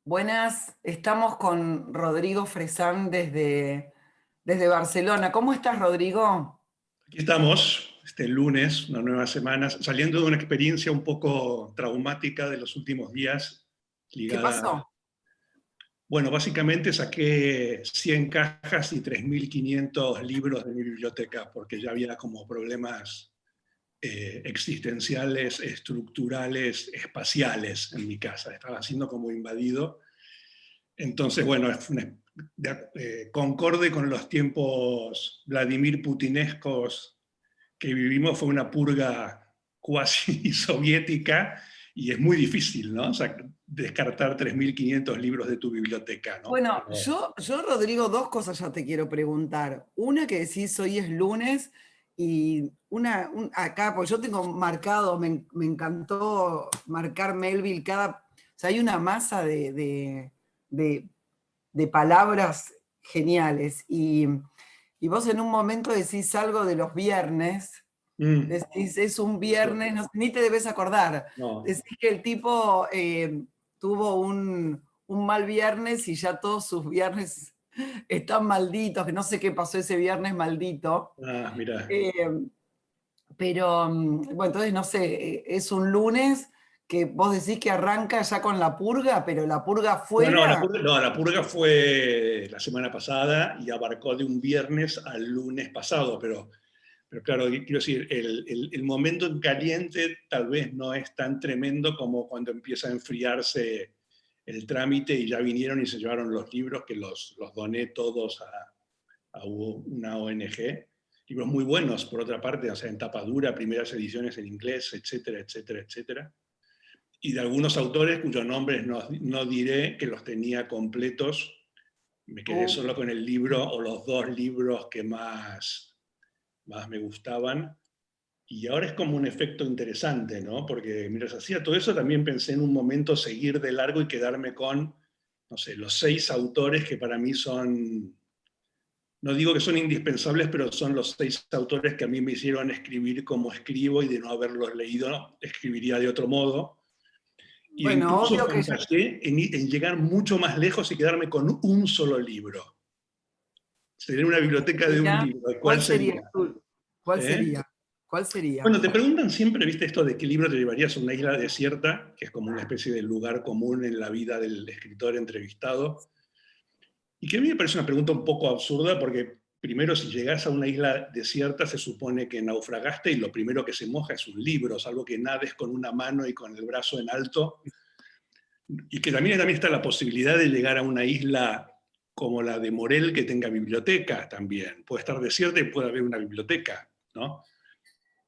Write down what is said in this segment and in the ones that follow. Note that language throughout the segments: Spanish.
Buenas, estamos con Rodrigo Fresán desde Barcelona. ¿Cómo estás, Rodrigo? Aquí estamos, este lunes, una nueva semana, saliendo de una experiencia un poco traumática de los últimos días, ¿Qué ligada, pasó? bueno, básicamente saqué 100 cajas y 3.500 libros de mi biblioteca, porque ya había como problemas existenciales, estructurales, espaciales en mi casa. Estaba siendo como invadido. Entonces, bueno, concorde con los tiempos Vladimir Putinescos que vivimos, fue una purga cuasi soviética y es muy difícil, ¿no? O sea, descartar 3.500 libros de tu biblioteca, ¿no? Bueno, Pero, yo, Rodrigo, dos cosas ya te quiero preguntar. Una que decís hoy es lunes y acá, pues yo tengo marcado, me encantó marcar Melville o sea, hay una masa de- de palabras geniales y vos en un momento decís algo de los viernes. Decís, es un viernes, ni te debes acordar. no, Decís que el tipo tuvo un mal viernes y ya todos sus viernes están malditos, que no sé qué pasó ese viernes maldito. mira. Eh, pero, bueno, entonces no sé, es un lunes que vos decís que arranca ya con la purga, pero la purga No, no, fuera. la purga fue la semana pasada y abarcó de un viernes al lunes pasado, pero claro, quiero decir, el momento en caliente tal vez no es tan tremendo como cuando empieza a enfriarse el trámite y ya vinieron y se llevaron los libros que los doné todos a una ONG. Libros muy buenos, por otra parte, o sea, en tapa dura, primeras ediciones en inglés, etcétera, etcétera, etcétera. Y de algunos autores cuyos nombres no diré, que los tenía completos. Me quedé uh, solo con el libro o los dos libros que más me gustaban. Y ahora es como un efecto interesante, ¿no? Porque mientras hacía todo eso, también pensé en un momento seguir de largo y quedarme con, no sé, los 6 autores que para mí son, no digo que son indispensables, pero son los 6 autores que a mí me hicieron escribir como escribo, y de no haberlos leído, no, escribiría de otro modo. Y bueno, incluso obvio que ya. fantaseé en llegar mucho más lejos y quedarme con un solo libro. Sería una biblioteca de un Sería, libro. ¿Cuál ¿cuál sería sería? ¿Cuál ¿Eh? sería? ¿Cuál sería? Bueno, te preguntan siempre, ¿viste esto de qué libro te llevarías a una isla desierta, que es como una especie de lugar común en la vida del escritor entrevistado? Y que a mí me parece una pregunta un poco absurda, porque primero, si llegás a una isla desierta, se supone que naufragaste y lo primero que se moja es un libro, salvo que nades con una mano y con el brazo en alto. Y que también está la posibilidad de llegar a una isla como la de Morel, que tenga biblioteca también. Puede estar desierta y puede haber una biblioteca, ¿no?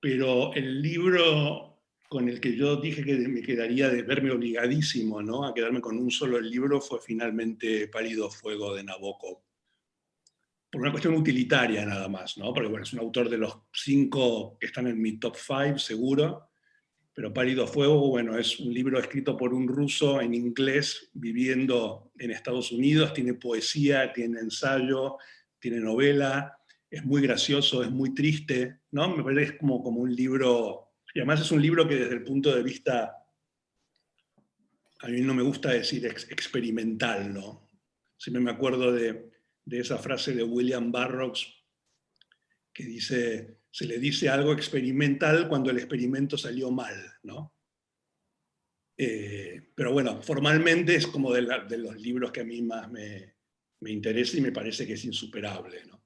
Pero el libro con el que yo dije que me quedaría, de verme obligadísimo, ¿no?, a quedarme con un solo libro, fue finalmente Pálido Fuego de Nabokov. Por una cuestión utilitaria nada más, ¿no? Porque bueno, es un autor de los 5 que están en mi top 5 seguro, pero Pálido Fuego, bueno, es un libro escrito por un ruso en inglés viviendo en Estados Unidos, tiene poesía, tiene ensayo, tiene novela, es muy gracioso, es muy triste, ¿no? Me parece que es como un libro, y además es un libro que desde el punto de vista, a mí no me gusta decir experimental, ¿no? Siempre me acuerdo de esa frase de William Burroughs que dice, se le dice algo experimental cuando el experimento salió mal, ¿no? Pero bueno, formalmente es como de los libros que a mí más me interesa y me parece que es insuperable, ¿no?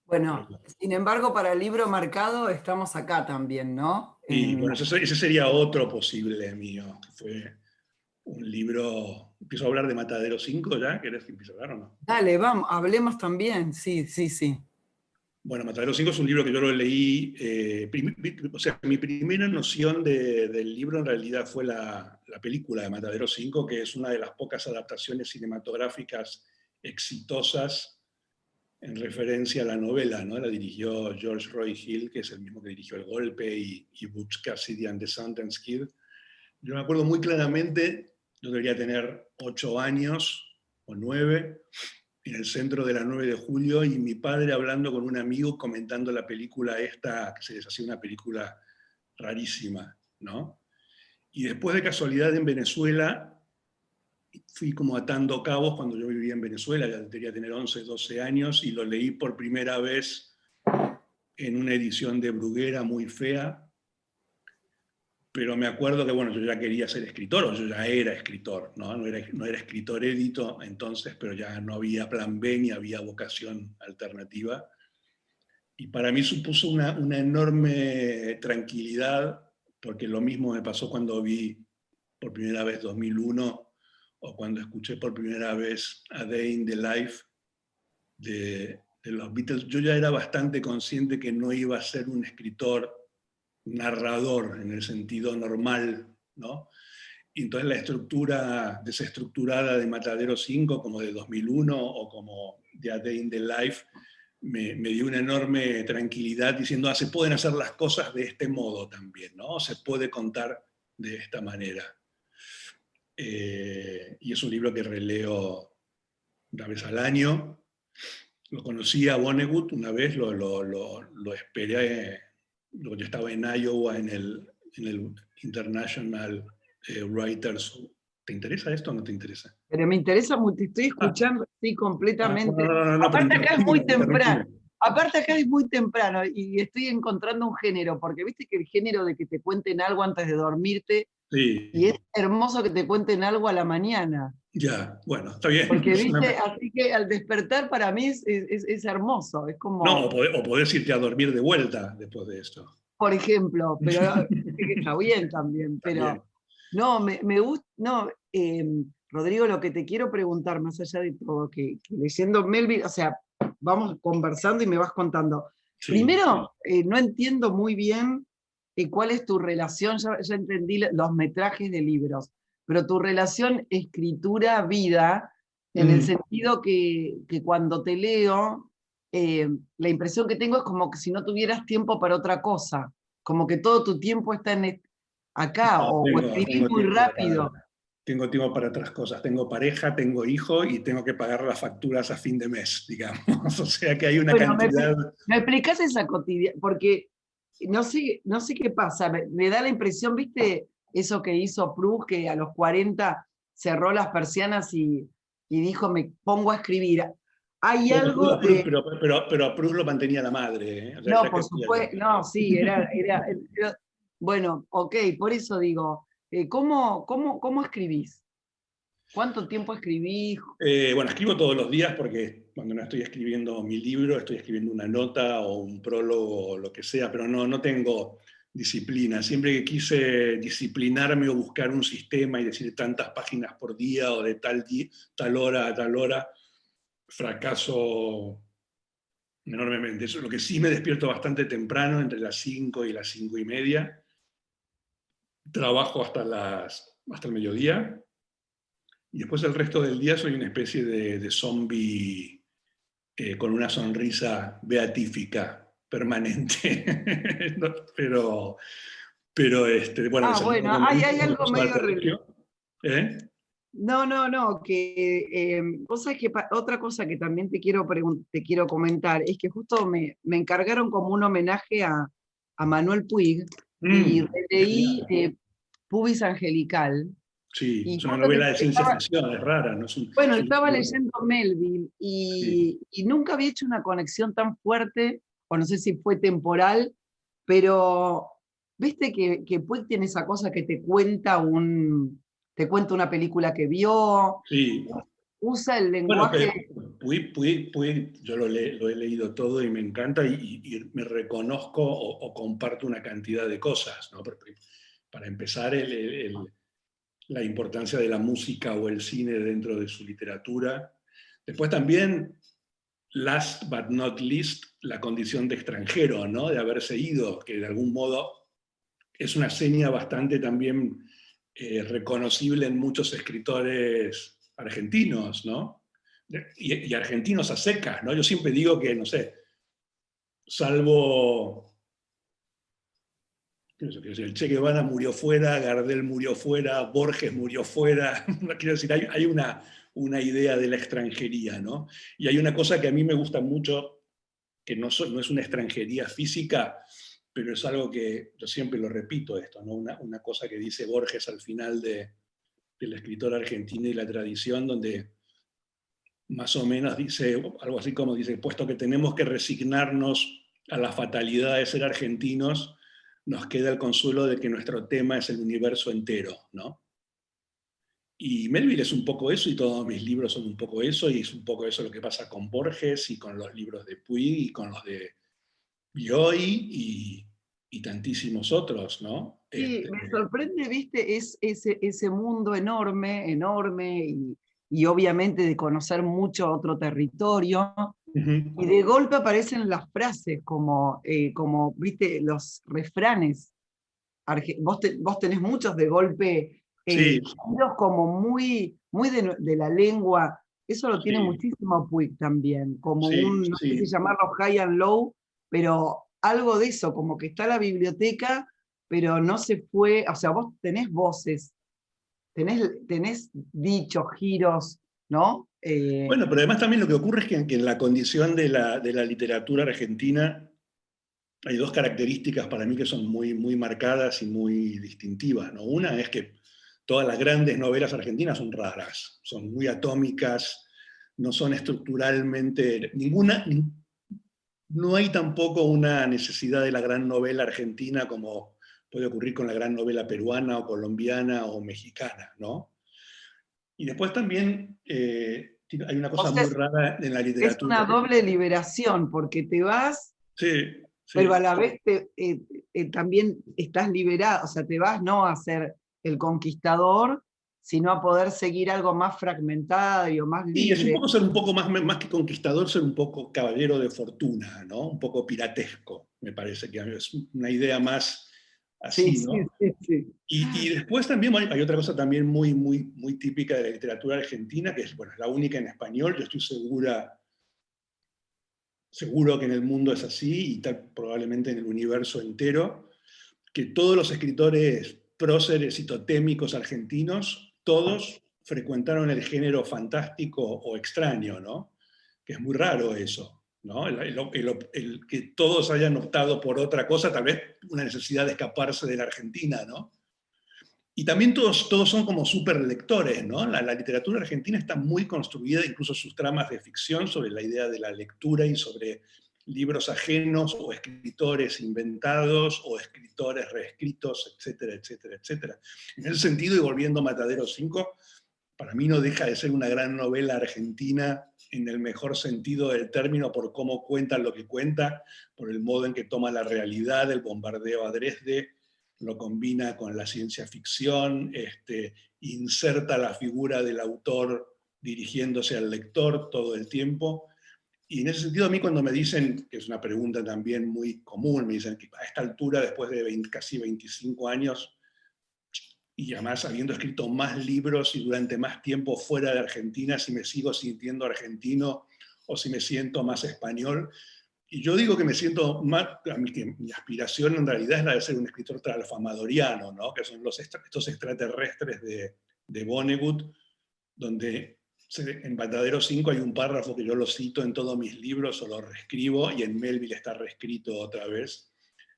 Bueno, sin embargo, para el libro marcado estamos acá también, ¿no? Y bueno, ese sería otro posible mío, que fue un libro. ¿Empiezo a hablar de Matadero 5 ya? ¿Querés que empiece a hablar o no? Dale, vamos, hablemos también. Sí, sí, sí. Bueno, Matadero 5 es un libro que yo lo leí, o sea, mi primera noción del libro en realidad fue la película de Matadero 5, que es una de las pocas adaptaciones cinematográficas exitosas en referencia a la novela, ¿no? La dirigió George Roy Hill, que es el mismo que dirigió El Golpe y Butch Cassidy and the Sundance Kid. Yo me acuerdo muy claramente, yo debería tener 8 años o 9, en el centro de la 9 de julio, y mi padre hablando con un amigo comentando la película esta, que se les hacía una película rarísima, ¿no? Y después, de casualidad, en Venezuela fui como atando cabos cuando yo vivía en Venezuela, ya debería tener 11, 12 años, y lo leí por primera vez en una edición de Bruguera muy fea, pero me acuerdo que, bueno, yo ya quería ser escritor, o yo ya era escritor, ¿no? No era escritor édito entonces, pero ya no había plan B ni había vocación alternativa. Y para mí supuso una enorme tranquilidad, porque lo mismo me pasó cuando vi por primera vez 2001, o cuando escuché por primera vez A Day in the Life de los Beatles. Yo ya era bastante consciente que no iba a ser un escritor narrador en el sentido normal, ¿no? Y entonces la estructura desestructurada de Matadero 5, como de 2001, o como de A Day in the Life, me dio una enorme tranquilidad diciendo, se pueden hacer las cosas de este modo también, ¿no? Se puede contar de esta manera. Y es un libro que releo una vez al año. Lo conocí a Vonnegut una vez, lo esperé, yo estaba en Iowa en el International Writers. ¿Te interesa esto o no te interesa? Pero me interesa mucho, te estoy Ah, escuchando, sí, completamente. no, pero Aparte acá es muy interrumpime. temprano. Aparte acá es muy temprano y estoy encontrando un género, porque viste que el género de que te cuenten algo antes de dormirte, y Sí, es hermoso que te cuenten algo a la mañana. ya, bueno, está bien. Porque viste, así que al despertar para mí es hermoso, es No, como, o podés irte a dormir de vuelta después de esto. por ejemplo, pero viste que está bien también, También. pero no, me gusta, no, Rodrigo, lo que te quiero preguntar, más allá de todo, que leyendo Melville, o sea, vamos conversando y me vas contando. Sí. Primero, no entiendo muy bien cuál es tu relación, ya entendí los metrajes de libros, pero tu relación escritura-vida, en el Mm. sentido que cuando te leo, la impresión que tengo es como que si no tuvieras tiempo para otra cosa, como que todo tu tiempo está acá, No, o escribís tengo muy tiempo rápido. tengo tiempo para otras cosas. Tengo pareja, tengo hijo y tengo que pagar las facturas a fin de mes, digamos. O sea que hay una Bueno, cantidad. me explicás esa cotidiana, porque no sé qué pasa, me da la impresión, viste, eso que hizo Proust, que a los 40 cerró las persianas y dijo, me pongo a escribir. Hay Bueno, algo de, pero a Proust lo mantenía la madre, ¿eh? O sea, no, ya por que supuesto, no, sí, bueno, ok, por eso digo, ¿cómo escribís? ¿Cuánto tiempo escribís? Bueno, escribo todos los días porque cuando no estoy escribiendo mi libro, estoy escribiendo una nota o un prólogo o lo que sea, pero no tengo disciplina. Siempre que quise disciplinarme o buscar un sistema y decir tantas páginas por día o de tal hora a tal hora, fracaso enormemente. Eso es lo que sí, me despierto bastante temprano, entre las 5 y las 5:30. Trabajo hasta el mediodía. Y después el resto del día soy una especie de zombie con una sonrisa beatífica permanente. No, bueno, Ah, desayuno bueno, con mi hay hijo, algo después va al medio. colegio. ¿Eh? No, que vos sabés que otra cosa que también te quiero comentar es que justo me encargaron como un homenaje a Manuel Puig y releí Genial. Pubis Angelical Sí, y es una justo novela de ciencia ficción, es rara, no bueno, es un estaba libro. leyendo Melville Sí. y nunca había hecho una conexión tan fuerte, o no sé si fue temporal, pero viste que Puig tiene esa cosa que te cuenta una película que vio, Sí. usa el Bueno, lenguaje. yo lo he leído todo y me encanta y me reconozco o comparto una cantidad de cosas, ¿no? Para empezar, la importancia de la música o el cine dentro de su literatura. Después también, last but not least, la condición de extranjero, ¿no? De haberse ido, que de algún modo es una seña bastante también reconocible en muchos escritores argentinos, ¿no? Y argentinos a secas, ¿no? Yo siempre digo que, no sé, salvo el Che Guevara murió fuera, Gardel murió fuera, Borges murió fuera. Quiero decir, hay una idea de la extranjería, ¿no? Y hay una cosa que a mí me gusta mucho, que no es una extranjería física, pero es algo que yo siempre lo repito esto, ¿no? Una cosa que dice Borges al final de del escritor argentino y la tradición, donde más o menos dice algo así como dice, puesto que tenemos que resignarnos a la fatalidad de ser argentinos, nos queda el consuelo de que nuestro tema es el universo entero, ¿no? Y Melville es un poco eso, y todos mis libros son un poco eso, y es un poco eso lo que pasa con Borges, y con los libros de Puig, y con los de Bioy, y tantísimos otros, ¿no? Sí, me sorprende, viste, es ese mundo enorme, enorme, y obviamente de conocer mucho otro territorio, y de golpe aparecen las frases como viste, los refranes. Vos tenés muchos de golpe, Sí, giros como muy de la lengua. Eso lo tiene sí, muchísimo Puig también, como sí, un, no sé si sí. llamarlo high and low, pero algo de eso, como que está la biblioteca, pero no se fue, o sea, vos tenés voces, tenés dichos, giros, ¿no? Bueno, pero además también lo que ocurre es que en la condición de la literatura argentina hay dos características para mí que son muy, muy marcadas y muy distintivas, ¿no? Una es que todas las grandes novelas argentinas son raras, son muy atómicas, no son estructuralmente, no hay tampoco una necesidad de la gran novela argentina como puede ocurrir con la gran novela peruana o colombiana o mexicana, ¿no? Y después también hay una O cosa sea, muy rara en la es literatura. una doble liberación, porque te vas, Sí, pero a sí. la vez también estás liberado, o sea, te vas no a ser el conquistador, sino a poder seguir algo más fragmentado, más Y es un libre. poco ser un poco más que conquistador, ser un poco caballero de fortuna, ¿no? Un poco piratesco, me parece que es una idea más Sí, así, sí, ¿no? sí, sí. Y después también hay otra cosa también muy, muy, muy típica de la literatura argentina, que es, bueno, es la única en español, yo estoy seguro que en el mundo es así, y tal, probablemente en el universo entero, que todos los escritores próceres y totémicos argentinos, todos frecuentaron el género fantástico o extraño, ¿no? Que es muy raro eso, ¿no? El que todos hayan optado por otra cosa, tal vez una necesidad de escaparse de la Argentina, ¿no? Y también todos son como súper lectores, ¿no? La literatura argentina está muy construida, incluso sus tramas de ficción, sobre la idea de la lectura y sobre libros ajenos o escritores inventados o escritores reescritos, etcétera, etcétera, etcétera. En ese sentido, y volviendo a Matadero 5, para mí no deja de ser una gran novela argentina en el mejor sentido del término por cómo cuenta lo que cuenta, por el modo en que toma la realidad, el bombardeo a Dresde, lo combina con la ciencia ficción, inserta la figura del autor dirigiéndose al lector todo el tiempo. Y en ese sentido, a mí cuando me dicen, que es una pregunta también muy común, me dicen que a esta altura, después de casi 25 años, y además habiendo escrito más libros y durante más tiempo fuera de Argentina, si me sigo sintiendo argentino o si me siento más español. Y yo digo que me siento más, a mí, que mi aspiración en realidad es la de ser un escritor tralfamadoriano, ¿no? Que son estos extraterrestres de Vonnegut, donde en Matadero 5 hay un párrafo que yo lo cito en todos mis libros o lo reescribo, y en Melville está reescrito otra vez,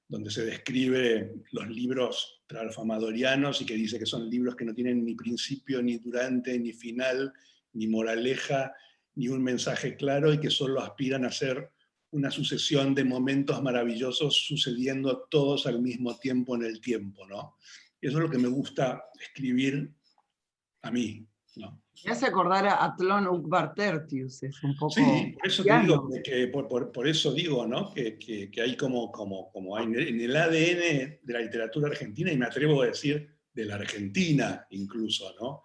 donde se describe los libros tralfamadorianos y que dice que son libros que no tienen ni principio, ni durante, ni final, ni moraleja, ni un mensaje claro, y que solo aspiran a ser una sucesión de momentos maravillosos sucediendo todos al mismo tiempo en el tiempo, ¿no? Eso es lo que me gusta escribir a mí, ¿no? Me hace acordar a Atlón Uqbar Tertius, es un Sí, poco por eso te digo, piano. por eso digo, ¿no? Que hay como hay en el ADN de la literatura argentina, y me atrevo a decir de la Argentina incluso, ¿no?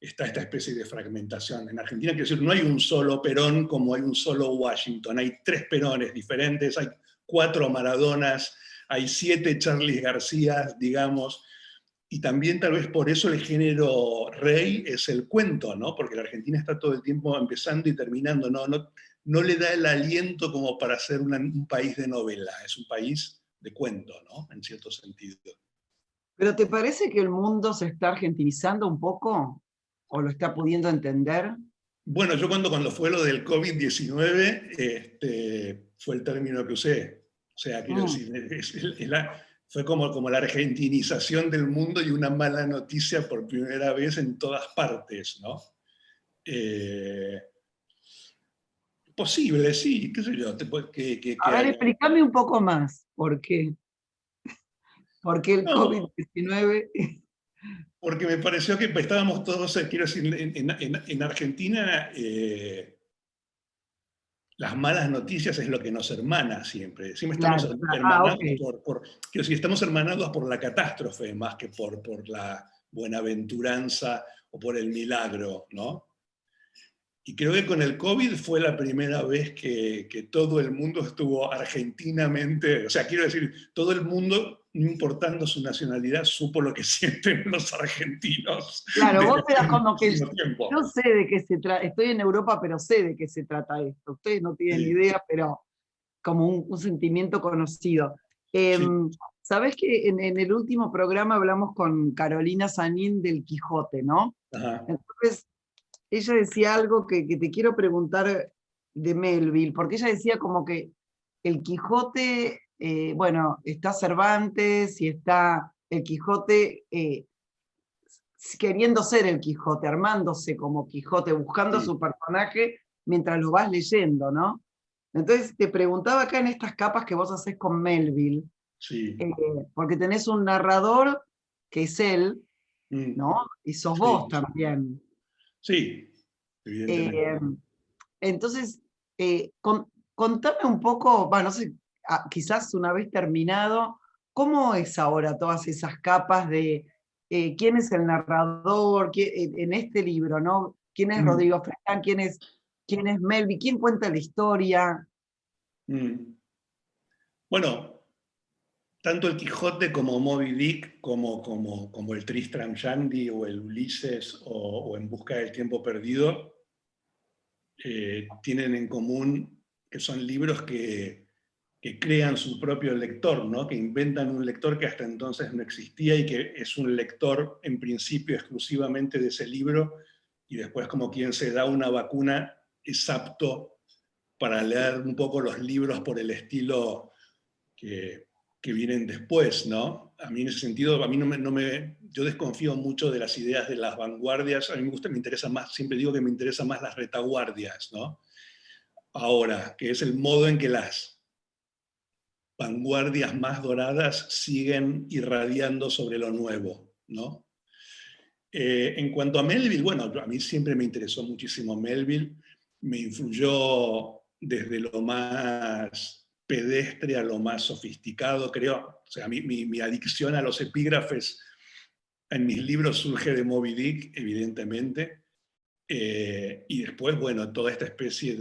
Está esta especie de fragmentación. En Argentina, quiero decir, no hay un solo Perón como hay un solo Washington, hay 3 Perones diferentes, hay 4 Maradonas, hay 7 Charles Garcías, digamos, y también tal vez por eso el género rey es el cuento, ¿no? Porque la Argentina está todo el tiempo empezando y terminando, no le da el aliento como para ser un país de novela, es un país de cuento, ¿no? En cierto sentido. ¿Pero te parece que el mundo se está argentinizando un poco? ¿O lo está pudiendo entender? Bueno, yo cuando fue lo del COVID-19, fue el término que usé. O sea, quiero Mm. decir, fue como la argentinización del mundo y una mala noticia por primera vez en todas partes, ¿no? Eh, Posible, sí, qué sé yo, A ver, explícame un poco más, ¿por qué? ¿Por qué el no, COVID-19? porque me pareció que estábamos todos, quiero decir, en Argentina, las malas noticias es lo que nos hermana siempre. Siempre estamos Claro, ok. hermanados quiero decir, estamos hermanados por la catástrofe más que por la buenaventuranza o por el milagro, ¿no? Y creo que con el COVID fue la primera vez que todo el mundo estuvo argentinamente, o sea, quiero decir, todo el mundo, no importando su nacionalidad, supo lo que sienten los argentinos Claro, desde vos te das hace como que muchísimo tiempo. yo sé de qué se trata, estoy en Europa, pero sé de qué se trata esto. Ustedes no tienen Sí, idea, pero como un sentimiento conocido. sí, Sabés que en el último programa hablamos con Carolina Sanín del Quijote, ¿no? ajá, Entonces, ella decía algo que te quiero preguntar de Melville, porque ella decía como que el Quijote, bueno, está Cervantes y está el Quijote queriendo ser el Quijote, armándose como Quijote, buscando sí, su personaje mientras lo vas leyendo, ¿no? Entonces te preguntaba acá en estas capas que vos haces con Melville, sí, eh, porque tenés un narrador que es él, mm, ¿no? Y sos vos sí, también. sí, evidentemente. Eh, entonces, contame un poco, bueno, no sé, quizás una vez terminado, ¿cómo es ahora todas esas capas de quién es el narrador en este libro, ¿no? ¿Quién es Mm, Rodrigo Fresán? ¿Quién es Melville? ¿Quién cuenta la historia? mm. Bueno, tanto el Quijote como Moby Dick, como el Tristram Shandy o el Ulises o En busca del tiempo perdido, tienen en común que son libros que crean su propio lector, ¿no? Que inventan un lector que hasta entonces no existía y que es un lector en principio exclusivamente de ese libro y después como quien se da una vacuna es apto para leer un poco los libros por el estilo que, que vienen después, ¿no? A mí en ese sentido, a mí yo desconfío mucho de las ideas de las vanguardias, a mí me interesa más, siempre digo que me interesa más las retaguardias, ¿no? Ahora, que es el modo en que las vanguardias más doradas siguen irradiando sobre lo nuevo, ¿no? En cuanto a Melville, bueno, a mí siempre me interesó muchísimo Melville, me influyó desde lo más pedestre a lo más sofisticado, creo. O sea, mi adicción a los epígrafes en mis libros surge de Moby Dick, evidentemente, y después, bueno, toda esta especie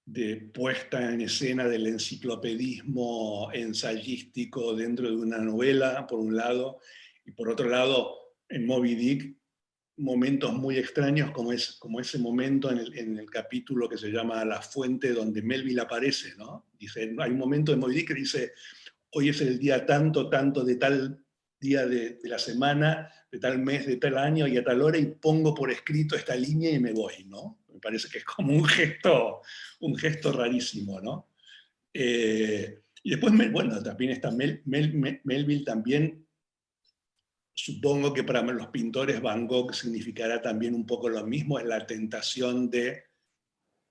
de puesta en escena del enciclopedismo ensayístico dentro de una novela, por un lado, y por otro lado, en Moby Dick, momentos muy extraños como ese momento en el capítulo que se llama La Fuente, donde Melville aparece, ¿no? Dice, hay un momento de Moby Dick que dice, hoy es el día tanto, tanto de tal día de la semana, de tal mes, de tal año y a tal hora, y pongo por escrito esta línea y me voy, ¿no? Me parece que es como un gesto rarísimo, ¿no? Y después, bueno, también está Melville también, supongo que para los pintores Van Gogh significará también un poco lo mismo, es la tentación de,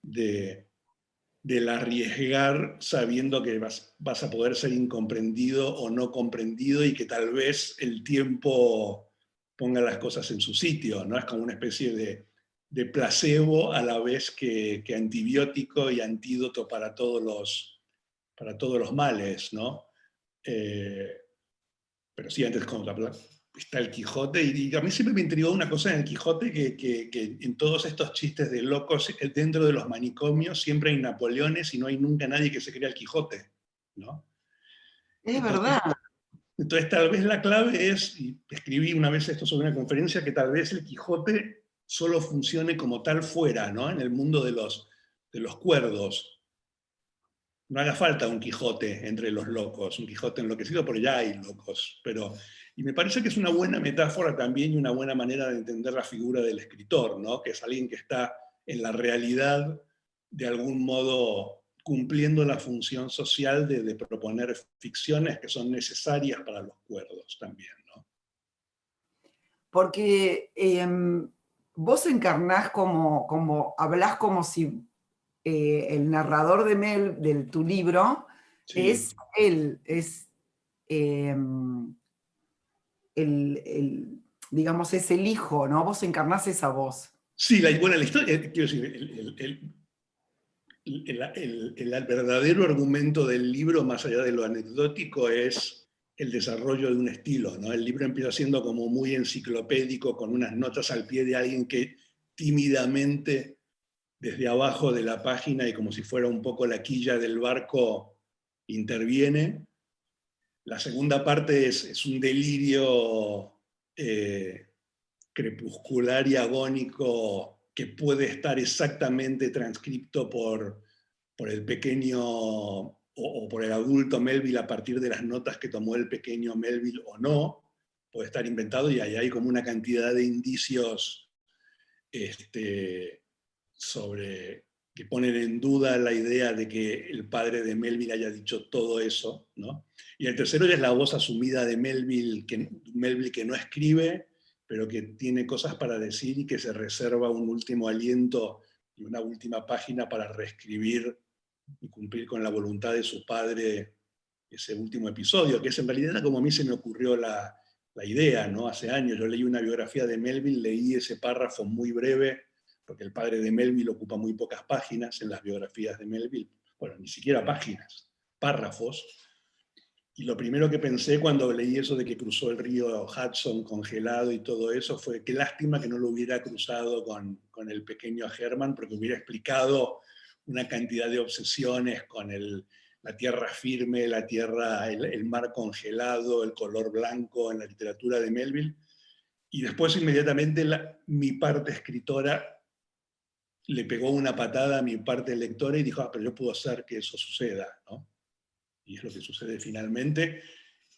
del arriesgar sabiendo que vas a poder ser incomprendido o no comprendido y que tal vez el tiempo ponga las cosas en su sitio, ¿no? Es como una especie de placebo a la vez que antibiótico y antídoto para todos los males, ¿no? Eh, pero sí, antes está el Quijote, y a mí siempre me intrigó una cosa en el Quijote, que en todos estos chistes de locos, dentro de los manicomios, siempre hay Napoleones y no hay nunca nadie que se crea el Quijote, ¿no? Es Entonces, verdad. entonces tal vez la clave es, y escribí una vez esto sobre una conferencia, que tal vez el Quijote solo funcione como tal fuera, ¿no? En el mundo de los cuerdos. No haga falta un Quijote entre los locos, un Quijote enloquecido, porque ya hay locos. Y me parece que es una buena metáfora también y una buena manera de entender la figura del escritor, ¿no? Que es alguien que está en la realidad de algún modo cumpliendo la función social de proponer ficciones que son necesarias para los cuerdos también, ¿no? Porque vos encarnás hablás como si el narrador de tu libro Sí. es él, es eh, digamos, es el hijo, ¿no? Vos encarnás esa voz. Sí, bueno, la historia, quiero decir, el verdadero argumento del libro, más allá de lo anecdótico, es el desarrollo de un estilo, ¿no? El libro empieza siendo como muy enciclopédico, con unas notas al pie de alguien que tímidamente, desde abajo de la página y como si fuera un poco la quilla del barco, interviene. La segunda parte es un delirio crepuscular y agónico que puede estar exactamente transcripto por el pequeño o por el adulto Melville a partir de las notas que tomó el pequeño Melville o no, puede estar inventado y ahí hay como una cantidad de indicios sobre que ponen en duda la idea de que el padre de Melville haya dicho todo eso, ¿no? Y el tercero ya es la voz asumida de Melville que no escribe, pero que tiene cosas para decir y que se reserva un último aliento y una última página para reescribir y cumplir con la voluntad de su padre ese último episodio, que es en realidad como a mí se me ocurrió la idea, ¿no? Hace años yo leí una biografía de Melville, leí ese párrafo muy breve, porque el padre de Melville ocupa muy pocas páginas en las biografías de Melville, bueno, ni siquiera páginas, párrafos, y lo primero que pensé cuando leí eso de que cruzó el río Hudson congelado y todo eso fue qué lástima que no lo hubiera cruzado con el pequeño Herman, porque hubiera explicado una cantidad de obsesiones con la tierra firme, la tierra, el mar congelado, el color blanco en la literatura de Melville. Y después inmediatamente mi parte escritora le pegó una patada a mi parte lectora y dijo, pero yo puedo hacer que eso suceda, ¿no? Y es lo que sucede finalmente.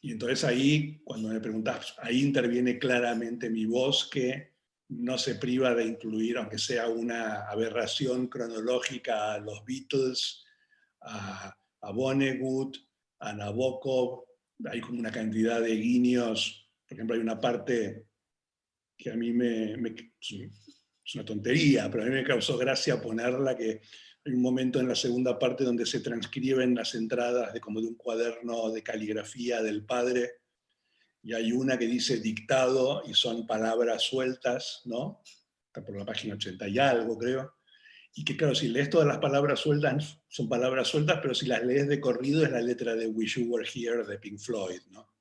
Y entonces ahí, cuando me preguntás, ahí interviene claramente mi voz que no se priva de incluir, aunque sea una aberración cronológica, a los Beatles, a Vonnegut, a Nabokov. Hay como una cantidad de guiños. Por ejemplo, hay una parte que a mí es una tontería, pero a mí me causó gracia ponerla, que hay un momento en la segunda parte donde se transcriben las entradas como de un cuaderno de caligrafía del padre, y hay una que dice dictado y son palabras sueltas, ¿no? Está por la página 80 y algo, creo. Y que claro, si lees todas las palabras sueltas, son palabras sueltas, pero si las lees de corrido es la letra de Wish You Were Here de Pink Floyd, ¿no?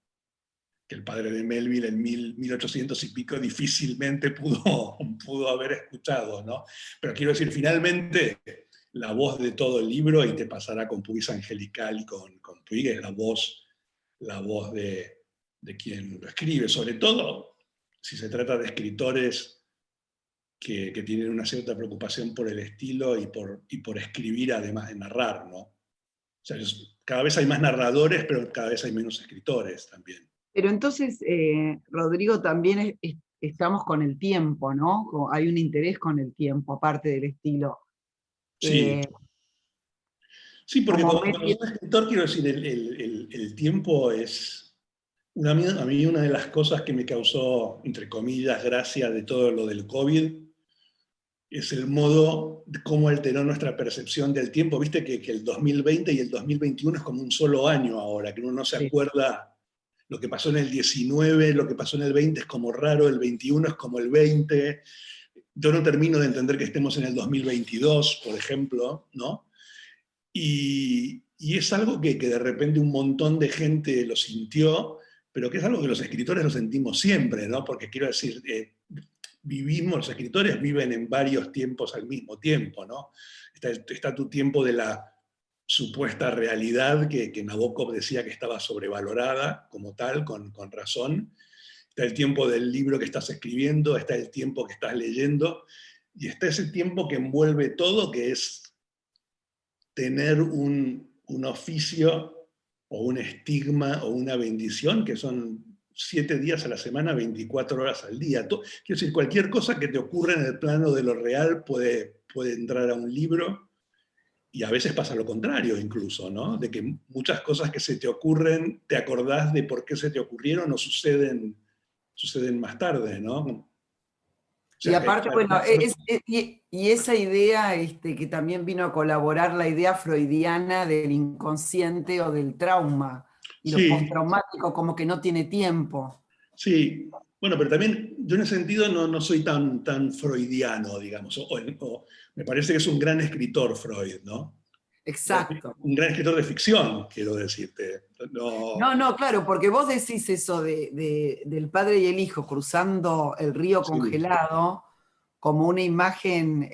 Que el padre de Melville en 1800 y pico difícilmente pudo haber escuchado, ¿no? Pero quiero decir, finalmente, la voz de todo el libro, y te pasará con Puis Angelical y con Puig, es la voz de quien lo escribe, sobre todo si se trata de escritores que tienen una cierta preocupación por el estilo y por escribir además de narrar, ¿no? O sea, cada vez hay más narradores, pero cada vez hay menos escritores también. Pero entonces, Rodrigo, también estamos con el tiempo, ¿no? Hay un interés con el tiempo, aparte del estilo. Sí, sí, porque Como cuando sos escritor, quiero decir, el tiempo es... a mí una de las cosas que me causó, entre comillas, gracia de todo lo del COVID, es el modo de cómo alteró nuestra percepción del tiempo. Viste que el 2020 y el 2021 es como un solo año ahora, que uno no se sí. acuerda lo que pasó en el 19, lo que pasó en el 20 es como raro, el 21 es como el 20. Yo no termino de entender que estemos en el 2022, por ejemplo, ¿no? Y es algo que de repente un montón de gente lo sintió, pero que es algo que los escritores lo sentimos siempre, ¿no? Porque quiero decir, los escritores viven en varios tiempos al mismo tiempo, ¿no? Está tu tiempo de la supuesta realidad que Nabokov decía que estaba sobrevalorada como tal, con razón. Está el tiempo del libro que estás escribiendo, está el tiempo que estás leyendo, y está ese tiempo que envuelve todo, que es tener un oficio o un estigma o una bendición, que son 7 días a la semana, 24 horas al día. Quiero decir, cualquier cosa que te ocurra en el plano de lo real puede entrar a un libro, y a veces pasa lo contrario incluso, ¿no? De que muchas cosas que se te ocurren, te acordás de por qué se te ocurrieron o suceden más tarde, ¿no? O Y sea, aparte, bueno, y esa idea que también vino a colaborar, la idea freudiana del inconsciente o del trauma, y lo sí, postraumático como que no tiene tiempo. sí. Bueno, pero también yo en ese sentido no soy tan freudiano, digamos, o me parece que es un gran escritor Freud, ¿no? Exacto. Un gran escritor de ficción, quiero decirte. No, No, no, claro, porque vos decís eso del padre y el hijo cruzando el río sí, congelado como una imagen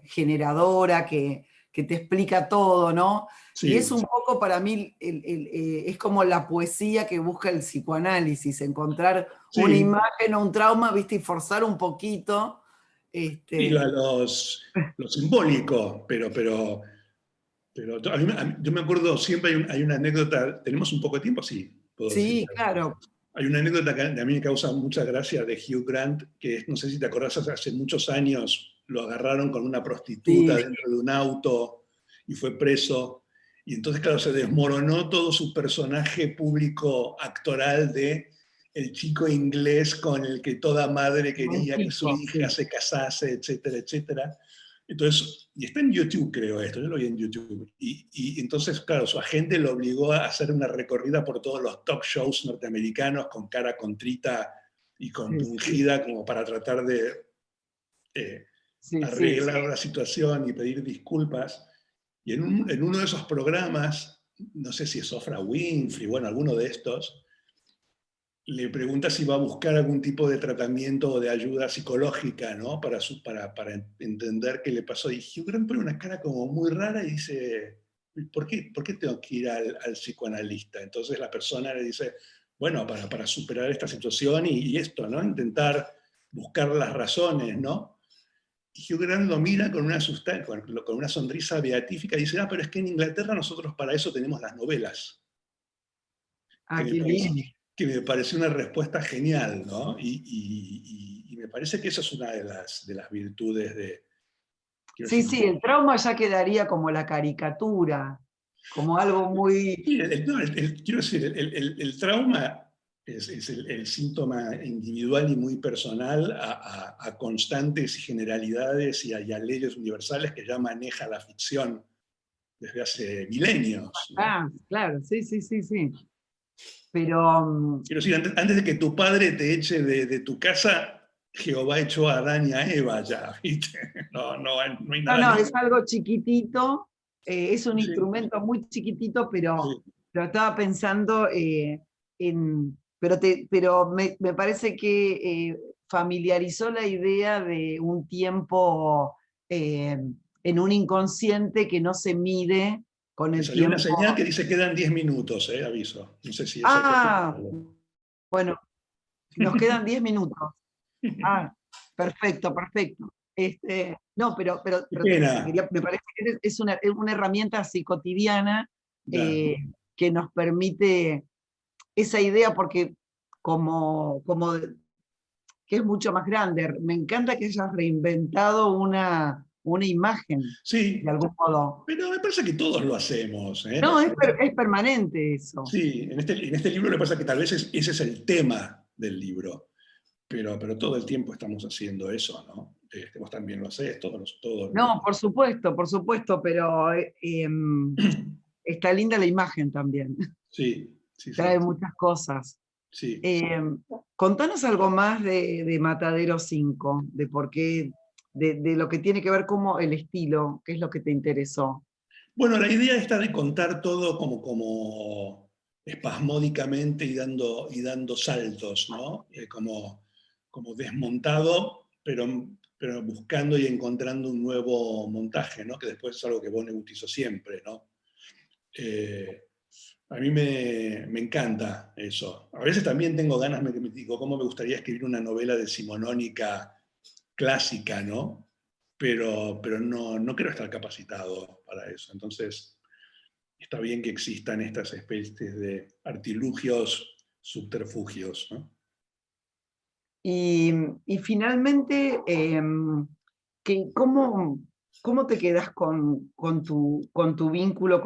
generadora que te explica todo, ¿no? Y es sí, un poco para mí, es como la poesía que busca el psicoanálisis, encontrar una sí. imagen o un trauma, ¿viste? Y forzar un poquito. Y Este, lo simbólico, pero yo me acuerdo, siempre hay una anécdota, ¿tenemos un poco de tiempo? Sí, puedo decir. sí, claro. Hay una anécdota que a mí me causa mucha gracia de Hugh Grant, que es, no sé si te acordás, hace muchos años lo agarraron con una prostituta Sí, dentro de un auto y fue preso. Y entonces, claro, se desmoronó todo su personaje público actoral de el chico inglés con el que toda madre buen quería que su chico, hija sí. se casase, etcétera, etcétera. Entonces, y está en YouTube, creo esto, yo lo vi en YouTube. Y entonces, claro, su agente lo obligó a hacer una recorrida por todos los talk shows norteamericanos con cara contrita y Sí, sí, compungida como para tratar de eh, sí, sí. arreglar la situación y pedir disculpas. Y en uno de esos programas, no sé si es Oprah Winfrey, bueno, alguno de estos, le pregunta si va a buscar algún tipo de tratamiento o de ayuda psicológica, ¿no? Para entender qué le pasó. Y Hugh Grant pone una cara como muy rara y dice, por qué tengo que ir al psicoanalista? Entonces la persona le dice, bueno, para superar esta situación y esto, ¿no? Intentar buscar las razones, ¿no? Y Hugh Grant lo mira con una sonrisa beatífica y dice, ah, pero es que en Inglaterra nosotros para eso tenemos las novelas, que Ah, me qué parece, bien. que me pareció una respuesta genial, ¿no? Y me parece que esa es una de las virtudes de, quiero Sí, decir, sí, el trauma ya quedaría como la caricatura, como algo muy... sí, no, quiero decir, el trauma es el síntoma individual y muy personal a constantes y generalidades y a leyes universales que ya maneja la ficción desde hace milenios, ¿no? Ah, claro, sí, sí, sí, sí. Pero, Quiero decir, antes de que tu padre te eche de tu casa, Jehová echó a Adán y a Eva ya, ¿viste? No hay no, nada no, es nuevo. algo chiquitito, es un Sí, instrumento muy chiquitito, sí. pero estaba pensando pero me parece que familiarizó la idea de un tiempo eh, en un inconsciente que no se mide con Me el salió una tiempo. señal que dice quedan 10 minutos, aviso. No sé si eso te sirve. Ah, bueno, nos quedan 10 minutos. Ah, perfecto, perfecto. No, Qué pena. me parece que es una herramienta psicotidiana Ya. eh, que nos permite esa idea porque como que es mucho más grande. Me encanta que hayas reinventado una imagen, de Sí, algún modo. pero me parece que todos lo hacemos. No, es permanente eso. Sí, en este libro me pasa que tal vez ese es el tema del libro, pero todo el tiempo estamos haciendo eso, ¿no? Vos también lo hacés, todos. No, por supuesto, pero está linda la imagen también. Sí, sí, sí, Trae muchas cosas. sí. Eh, Contanos algo más de Matadero 5, de por qué, de lo que tiene que ver como el estilo, qué es lo que te interesó. Bueno, la idea está de contar todo como espasmódicamente y dando saltos, ¿no? Como desmontado, pero buscando y encontrando un nuevo montaje, ¿no? Que después es algo que Vonnegut hizo siempre, ¿no? Eh, a mí me encanta eso. A veces también tengo ganas, me digo, ¿cómo me gustaría escribir una novela decimonónica clásica, ¿no? Pero no quiero estar capacitado para eso. Entonces, está bien que existan estas especies de artilugios, subterfugios, ¿no? Y, y finalmente, ¿cómo, ¿cómo te quedas con tu vínculo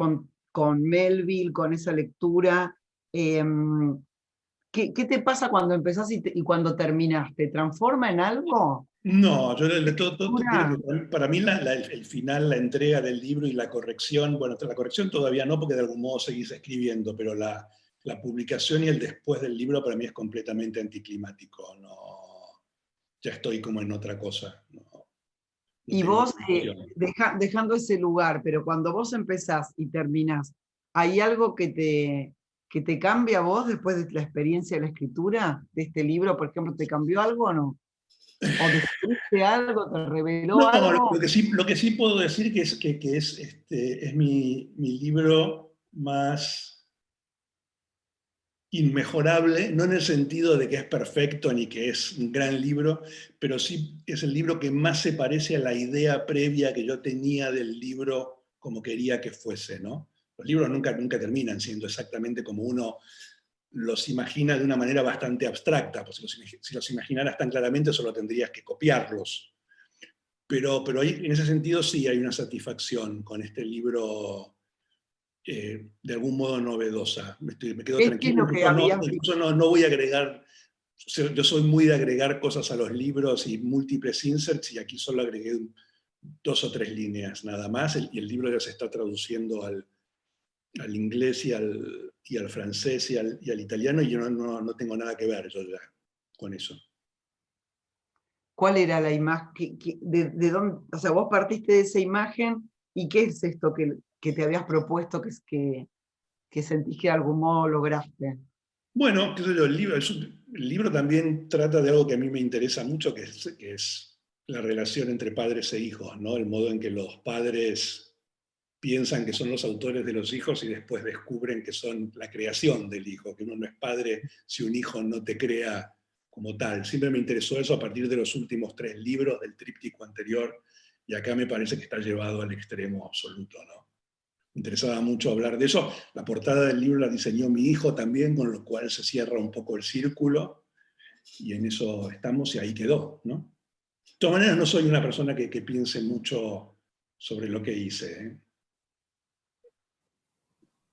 con Melville, con esa lectura? ¿Qué te pasa cuando empezás y cuando terminás? ¿Te transforma en algo? No, yo ¿Lectura? para mí el final, la entrega del libro y la corrección, bueno, la corrección todavía no, porque de algún modo seguís escribiendo, pero la publicación y el después del libro para mí es completamente anticlimático. No, ya estoy como en otra cosa. No, no Y tengo vos, emoción. dejando ese lugar, pero cuando vos empezás y terminás, ¿hay algo que te cambia a vos después de la experiencia de la escritura de este libro? Por ejemplo, ¿te cambió algo o no? ¿O descubriste algo, te reveló No, algo? lo que sí puedo decir que es, es mi libro más inmejorable, no en el sentido de que es perfecto ni que es un gran libro, pero sí es el libro que más se parece a la idea previa que yo tenía del libro como quería que fuese, ¿no? Los libros nunca terminan siendo exactamente como uno los imagina de una manera bastante abstracta, pues si los imaginaras tan claramente solo tendrías que copiarlos. Pero en ese sentido sí hay una satisfacción con este libro de algún modo novedosa. Me quedo ¿Qué es tranquilo, lo que habías incluso no voy a agregar, yo soy muy de agregar cosas a los libros y múltiples inserts, y aquí solo agregué 2 o 3 líneas nada más, y el libro ya se está traduciendo al inglés y al francés y al italiano, y yo no tengo nada que ver yo ya con eso. ¿Cuál era la imagen? De dónde, o sea, vos partiste de esa imagen y qué es esto que te habías propuesto que sentís que de algún modo lograste? Bueno, qué sé yo, el libro también trata de algo que a mí me interesa mucho, que es la relación entre padres e hijos, ¿no? El modo en que los padres piensan que son los autores de los hijos y después descubren que son la creación del hijo, que uno no es padre si un hijo no te crea como tal. Siempre me interesó eso a partir de los últimos 3 libros del tríptico anterior, y acá me parece que está llevado al extremo absoluto, ¿no? Me interesaba mucho hablar de eso. La portada del libro la diseñó mi hijo también, con lo cual se cierra un poco el círculo, y en eso estamos y ahí quedó, ¿no? De todas maneras, no soy una persona que piense mucho sobre lo que hice, ¿eh?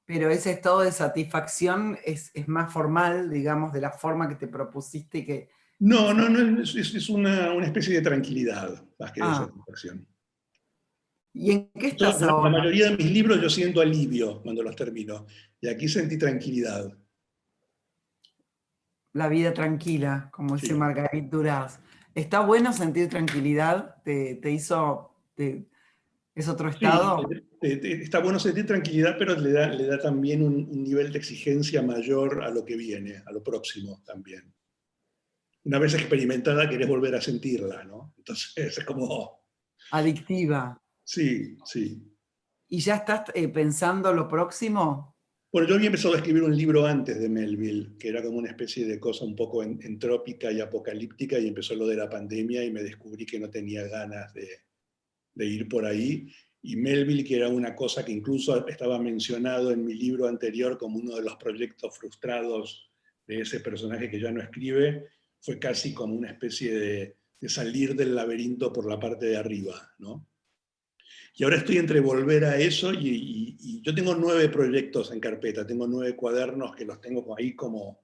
Pero ese estado de satisfacción es más formal, digamos, de la forma que te propusiste y que... No, es una especie de tranquilidad, más que de Ah, satisfacción. ¿y en qué estás La ahora? mayoría de mis libros yo siento alivio cuando los termino, y aquí sentí tranquilidad. La vida tranquila, como dice Sí. Margarit Duras. ¿Está bueno sentir tranquilidad? ¿Es otro Sí, estado? está bueno sentir tranquilidad, pero le da también un nivel de exigencia mayor a lo que viene, a lo próximo también. Una vez experimentada, querés volver a sentirla, ¿no? Entonces es como, Adictiva. sí, sí. ¿Y ya estás pensando lo próximo? Bueno, yo había empezado a escribir un libro antes de Melville, que era como una especie de cosa un poco entrópica y apocalíptica, y empezó lo de la pandemia y me descubrí que no tenía ganas de ir por ahí. Y Melville, que era una cosa que incluso estaba mencionado en mi libro anterior como uno de los proyectos frustrados de ese personaje que ya no escribe, fue casi como una especie de salir del laberinto por la parte de arriba, ¿no? Y ahora estoy entre volver a eso y yo tengo 9 proyectos en carpeta, tengo 9 cuadernos que los tengo ahí como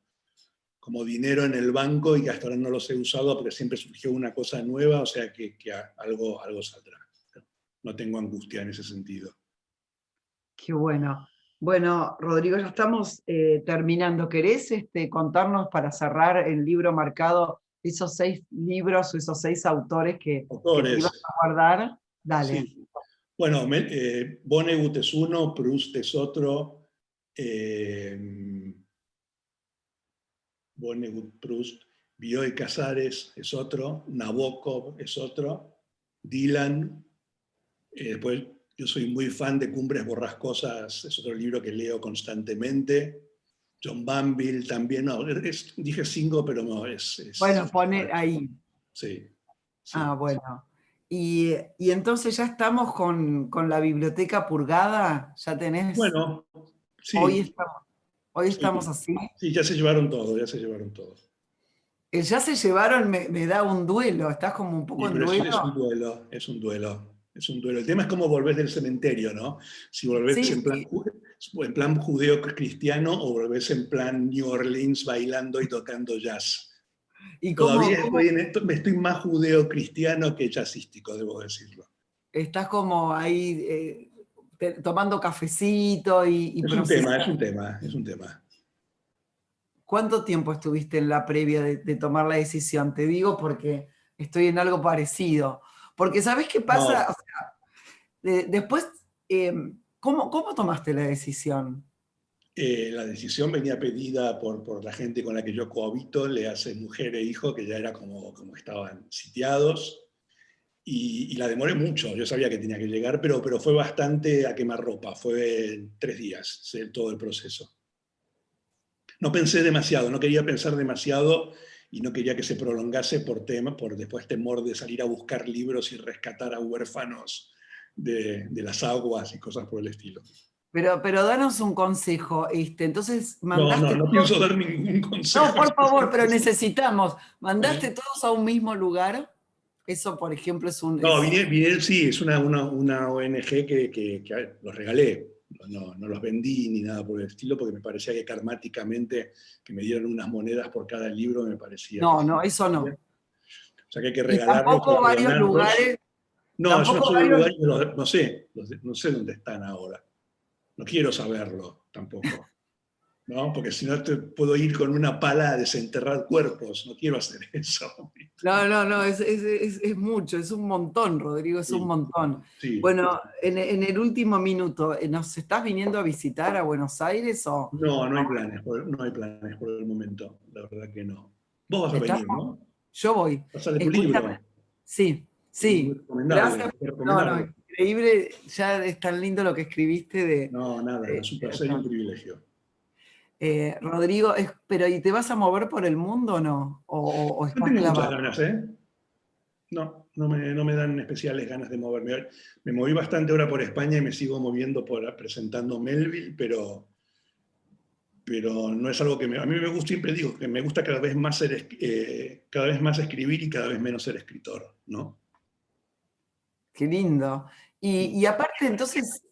dinero en el banco, y que hasta ahora no los he usado porque siempre surgió una cosa nueva, o sea que algo saldrá. No tengo angustia en ese sentido. Qué bueno. Bueno, Rodrigo, ya estamos terminando. ¿Querés contarnos para cerrar el libro marcado esos 6 libros o esos 6 autores que te ibas Autores, a guardar? Dale. sí. Bueno, Vonnegut es uno, Proust es otro, Vonnegut, Proust, Bioy Casares es otro, Nabokov es otro, Dylan. Después, yo soy muy fan de Cumbres Borrascosas, es otro libro que leo constantemente. John Banville también, no, dije 5, pero no, Bueno, pone ahí. sí, Ah, sí. bueno. Y entonces ya estamos con la biblioteca purgada, ya tenés, Bueno, hoy sí, estamos, hoy estamos sí, así. sí, ya se llevaron todo, ya se llevaron todo. El ya se llevaron, me da un duelo, estás como un poco Y, en pero duelo. es un duelo, es un duelo. es un duelo. El tema es cómo volvés del cementerio, ¿no? Si volvés Sí, en plan, sí. en plan judeo-cristiano o volvés en plan New Orleans bailando y tocando jazz. ¿Y Todavía estoy en esto, me estoy más judeo-cristiano que jazzístico, debo decirlo. estás como ahí tomando cafecito y Es un tema, procesando? es un tema, es un tema. ¿Cuánto tiempo estuviste en la previa de tomar la decisión? Te digo porque estoy en algo parecido. Porque ¿sabés qué pasa? O No, sea, después, eh, ¿cómo tomaste la decisión? la decisión venía pedida por la gente con la que yo cohabito, le hace mujer e hijo, que ya era como estaban sitiados, y la demoré mucho. Yo sabía que tenía que llegar, pero fue bastante a quemarropa, fue 3 días todo el proceso. No pensé demasiado, no quería pensar demasiado y no quería que se prolongase por después temor de salir a buscar libros y rescatar a huérfanos de las aguas y cosas por el estilo. Pero danos un consejo. Entonces, No, no, mandaste no todos. pienso dar ningún No, consejo por favor, pero específico. necesitamos. ¿Eh? ¿Mandaste todos a un mismo lugar? Eso, por ejemplo, es un. No, Viniel sí, es una ONG que los regalé. No los vendí ni nada por el estilo, porque me parecía que karmáticamente que me dieran unas monedas por cada libro me parecía que No, sí. no, eso O no. sea que hay que Y regalarlos tampoco o varios donarlos. lugares, No, es una tampoco sola varios. lugar, no sé, no sé dónde están ahora. No quiero saberlo tampoco, ¿no? Porque si no te puedo ir con una pala a desenterrar cuerpos, no quiero hacer eso. No, no, no, es mucho, es un montón, Rodrigo, es un Sí, montón. sí. Bueno, en el último minuto, ¿nos estás viniendo a visitar a Buenos Aires o No, no hay planes por el momento, la verdad que no. Vos vas a estás? venir, ¿no? Yo voy. Vas a leer tu Escúchame. libro, Sí, muy sí. recomendable, Gracias. muy No, no, recomendable. increíble. Ya es tan lindo lo que escribiste No, nada, es un de placer y un esto. privilegio. Rodrigo, pero ¿y te vas a mover por el mundo o no? ¿O No estás tengo muchas clavado? ganas, ¿eh? No me dan especiales ganas de moverme. Me moví bastante ahora por España y me sigo moviendo presentando Melville, pero no es algo a mí me gusta, siempre digo, que me gusta cada vez más cada vez más escribir y cada vez menos ser escritor, ¿no? Qué lindo. Y aparte, entonces,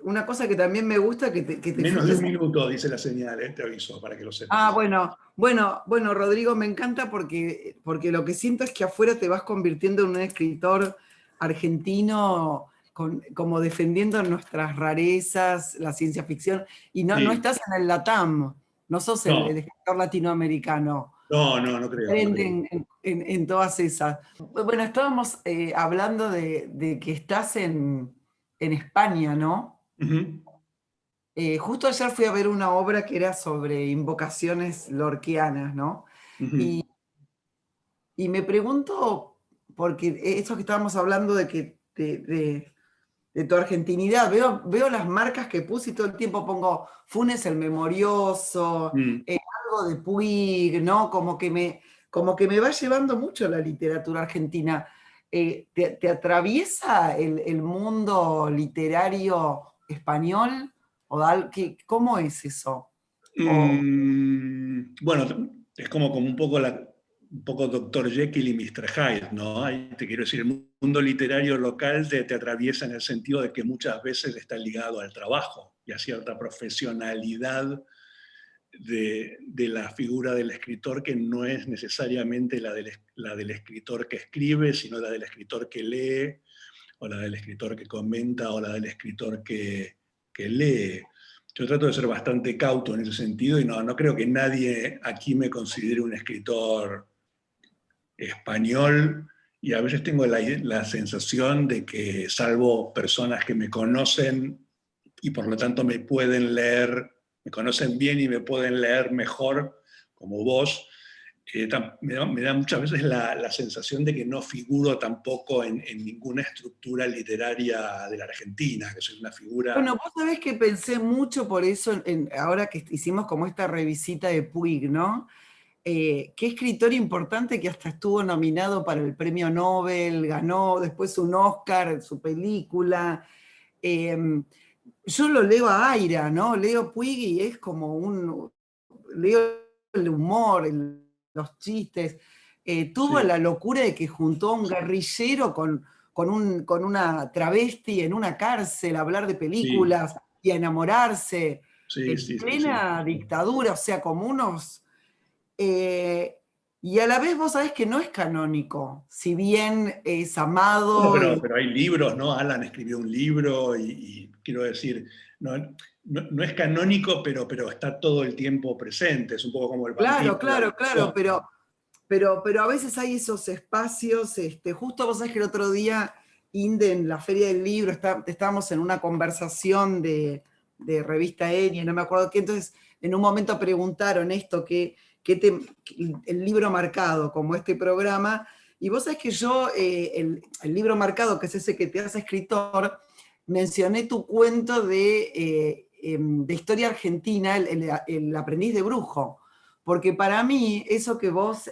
una cosa que también me gusta, que te Menos de fuiste. un minuto, dice la señal, te aviso, para que lo Ah, sepas. bueno, Rodrigo, me encanta porque lo que siento es que afuera te vas convirtiendo en un escritor argentino como defendiendo nuestras rarezas, la ciencia ficción, y no Sí, estás en el LATAM, no sos el no, escritor latinoamericano, no creo, no diferente creo. en todas esas. Bueno, estábamos hablando de que estás en España, ¿no? Ujú, Justo ayer fui a ver una obra que era sobre invocaciones lorquianas, ¿no? ujú. Y, y me pregunto, porque esto que estábamos hablando de tu argentinidad, veo las marcas que puse y todo el tiempo pongo Funes el Memorioso, Mm. algo de Puig, ¿no? Como que me va llevando mucho la literatura argentina. ¿Te atraviesa el mundo literario español? ¿Cómo es eso? O, Bueno, es como un poco Dr. Jekyll y Mr. Hyde, ¿no? Ahí te quiero decir, el mundo literario local te atraviesa en el sentido de que muchas veces está ligado al trabajo y a cierta profesionalidad de la figura del escritor que no es necesariamente la del escritor que escribe, sino la del escritor que lee, o la del escritor que comenta, o la del escritor que lee. Yo trato de ser bastante cauto en ese sentido y no creo que nadie aquí me considere un escritor español, y a veces tengo la sensación de que, salvo personas que me conocen y por lo tanto me pueden leer, me conocen bien y me pueden leer mejor, como vos, me da muchas veces la sensación de que no figuro tampoco en ninguna estructura literaria de la Argentina, que soy una figura. bueno, vos sabés que pensé mucho por eso ahora que hicimos como esta revisita de Puig, ¿no? Qué escritor importante que hasta estuvo nominado para el premio Nobel, ganó después un Oscar, su película. Eh, yo lo leo a Aira, ¿no? Leo Puig y es como leo el humor, los chistes. Tuvo Sí. la locura de que juntó a un guerrillero con con una travesti en una cárcel, a hablar de Sí, películas y a enamorarse, sí, en sí, sí, sí. plena dictadura, o sea, como unos... eh, y a la vez vos sabés que no es canónico, si bien es Bueno, amado y... pero hay libros, ¿no? Alan escribió un libro y quiero decir, no, no es canónico, pero está todo el tiempo presente. Es un poco como el vampiro, Claro, la claro, claro, maldición. pero a veces hay esos espacios, justo vos sabés que el otro día, Inde, en la Feria del Libro, estábamos en una conversación de revista Enya, no me acuerdo qué, entonces en un momento preguntaron esto, el libro marcado, como este programa, y vos sabés que yo, el libro marcado, que es ese que te hace escritor, mencioné tu cuento de historia argentina, el aprendiz de brujo, porque para mí, eso que vos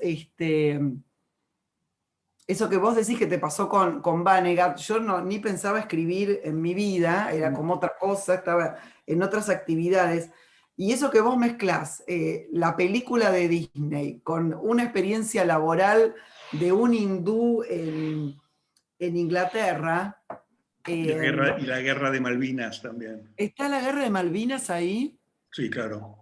decís que te pasó con Vonnegut, yo ni pensaba escribir en mi vida, era como otra cosa, estaba en otras actividades. Y eso que vos mezclás, la película de Disney con una experiencia laboral de un hindú en Inglaterra, eh, Y la guerra de Malvinas también. ¿está la guerra de Malvinas ahí? Sí, claro.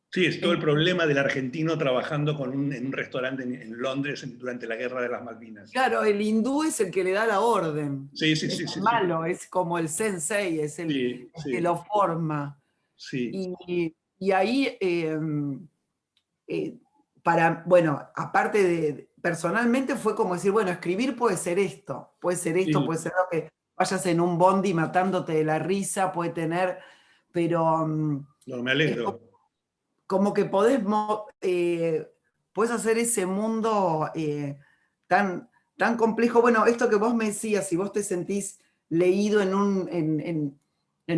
Sí, es todo el En- problema del argentino trabajando en un restaurante en Londres durante la guerra de las Malvinas. claro, el hindú es el que le da la orden. Sí, sí, Es sí, el sí, sí. malo, es como el sensei, es Sí, el que lo sí, forma. sí, Y ahí, eh, bueno, aparte personalmente fue como decir, bueno, escribir puede ser esto, sí. puede ser lo que vayas en un bondi matándote de la risa, puede tener, pero No, me es alegro. como que podés hacer ese mundo tan, tan complejo. Bueno, esto que vos me decías, si vos te sentís leído en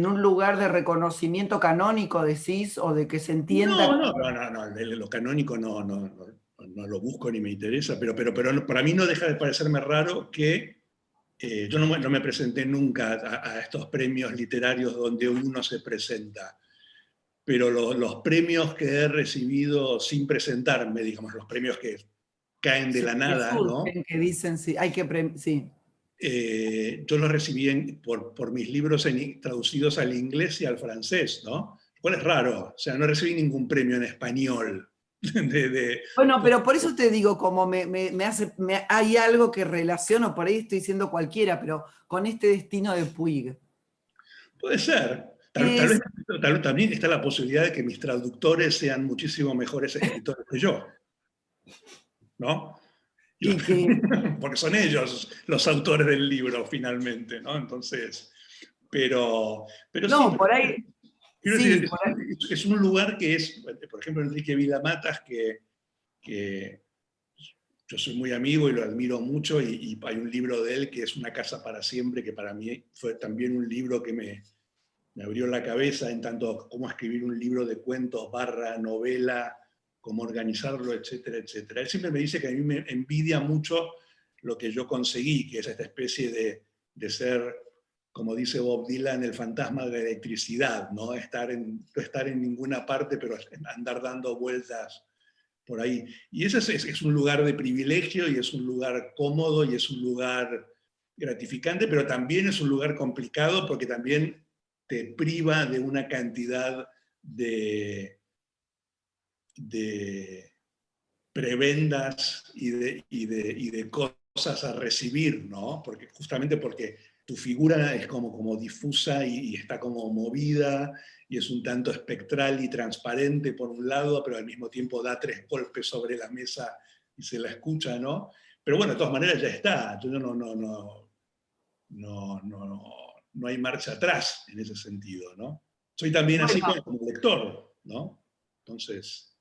un lugar de reconocimiento canónico, decís, o de que se entienda. No, no, no, no, no, lo canónico no lo busco ni me interesa, pero para mí no deja de parecerme raro que yo no me presenté nunca a estos premios literarios donde uno se presenta, pero los premios que he recibido sin presentarme, digamos, los premios que caen de Sí, la que nada, ¿no? surgen, que dicen, sí, sí. Yo los recibí por mis libros traducidos al inglés y al francés, ¿no? Lo cual es raro, o sea, no recibí ningún premio en español. De, de- Bueno, pero por eso te digo, como hay algo que relaciono, por ahí estoy diciendo cualquiera, pero con este destino de Puig. Puede ser. Es, Tal vez también está la posibilidad de que mis traductores sean muchísimo mejores escritores que yo, ¿no? y que, Porque son ellos los autores del libro, finalmente, ¿no? Entonces, pero sí, no, por ahí, quiero decir, sí, por ahí, es un lugar que es, por ejemplo, Enrique Vilamatas, que yo soy muy amigo y lo admiro mucho, y hay un libro de él que es Una casa para siempre, que para mí fue también un libro que me abrió la cabeza en tanto cómo escribir un libro de cuentos barra novela, cómo organizarlo, etcétera, etcétera. Él siempre me dice que a mí me envidia mucho lo que yo conseguí, que es esta especie de ser, como dice Bob Dylan, el fantasma de la electricidad, ¿no? No estar en ninguna parte, pero andar dando vueltas por ahí. Y ese es un lugar de privilegio y es un lugar cómodo y es un lugar gratificante, pero también es un lugar complicado porque también te priva de una cantidad de prebendas y de cosas a recibir, ¿no? Porque, justamente porque tu figura es como difusa y está como movida y es un tanto espectral y transparente por un lado, pero al mismo tiempo da tres golpes sobre la mesa y se la escucha, ¿no? Pero bueno, de todas maneras ya está. Yo no hay marcha atrás en ese sentido, ¿no? Soy también así bueno, como lector, ¿no? Entonces,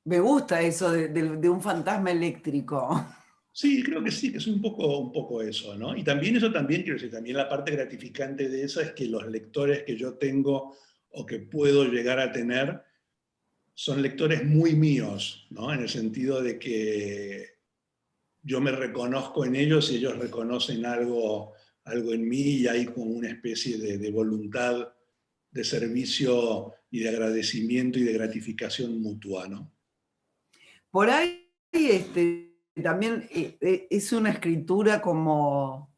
me gusta eso de un fantasma eléctrico. sí, creo que sí, que es un poco eso, ¿no? Y también eso también, quiero decir, también la parte gratificante de eso es que los lectores que yo tengo o que puedo llegar a tener son lectores muy míos, ¿no? En el sentido de que yo me reconozco en ellos y ellos reconocen algo en mí y hay como una especie de voluntad de servicio y de agradecimiento y de gratificación mutua, ¿no? Por ahí, también es una escritura como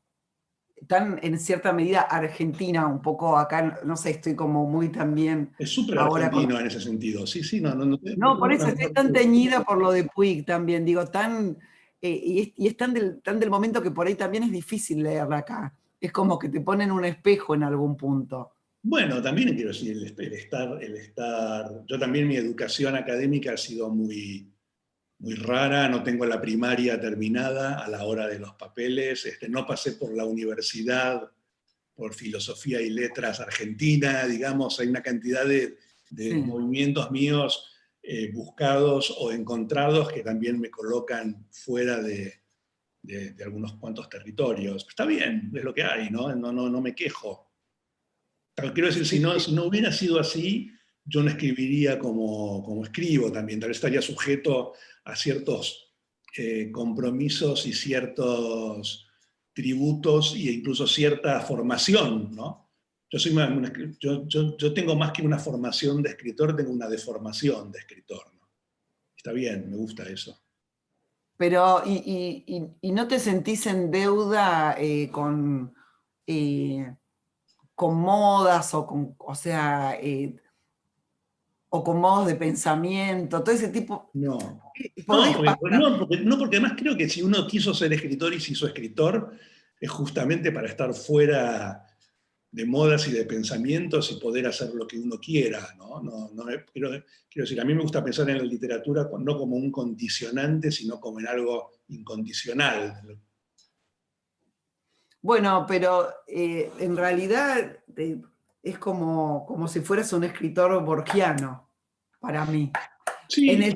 tan en cierta medida argentina, un poco acá, no sé, estoy como muy también Es súper ahora con... argentino en ese sentido. Sí, sí, No, por eso estoy tan no. teñida por lo de Puig también, digo, y es tan del momento que por ahí también es difícil leerla acá. Es como que te ponen un espejo en algún punto. Bueno, también quiero decir, yo también mi educación académica ha sido muy rara, no tengo la primaria terminada a la hora de los papeles, no pasé por la universidad, por filosofía y letras argentina, digamos, hay una cantidad de Sí. movimientos míos buscados o encontrados que también me colocan fuera de algunos cuantos territorios. Está bien, es lo que hay, ¿no? No me quejo. Pero quiero decir, Sí, si no hubiera sido así, yo no escribiría como escribo también. Tal vez estaría sujeto a ciertos compromisos y ciertos tributos e incluso cierta formación, ¿no? Yo tengo más que una formación de escritor, tengo una deformación de escritor, ¿no? Está bien, me gusta eso. pero, y no te sentís en deuda con modas o sea, o con modos de pensamiento, todo ese tipo? No. ¿Podés pasar? No, porque además creo que si uno quiso ser escritor y se hizo escritor, es justamente para estar fuera de modas y de pensamientos y poder hacer lo que uno quiera, ¿no? Quiero decir, a mí me gusta pensar en la literatura no como un condicionante, sino como en algo incondicional. Bueno, pero en realidad es como si fueras un escritor borgiano, para mí. En Sí, el,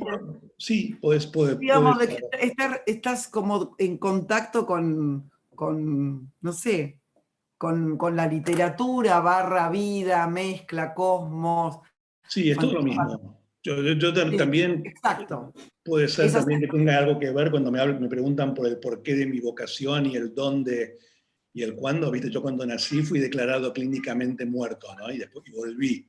sí, puede digamos, de que ser. estás como en contacto no sé, con la literatura, barra vida, mezcla, cosmos, Sí, es todo lo fantasía. mismo. También Exacto. puede ser Esas, también que tenga algo que ver cuando me preguntan por el porqué de mi vocación y el dónde y el cuándo. Viste, yo cuando nací fui declarado clínicamente muerto, ¿no? Y después volví.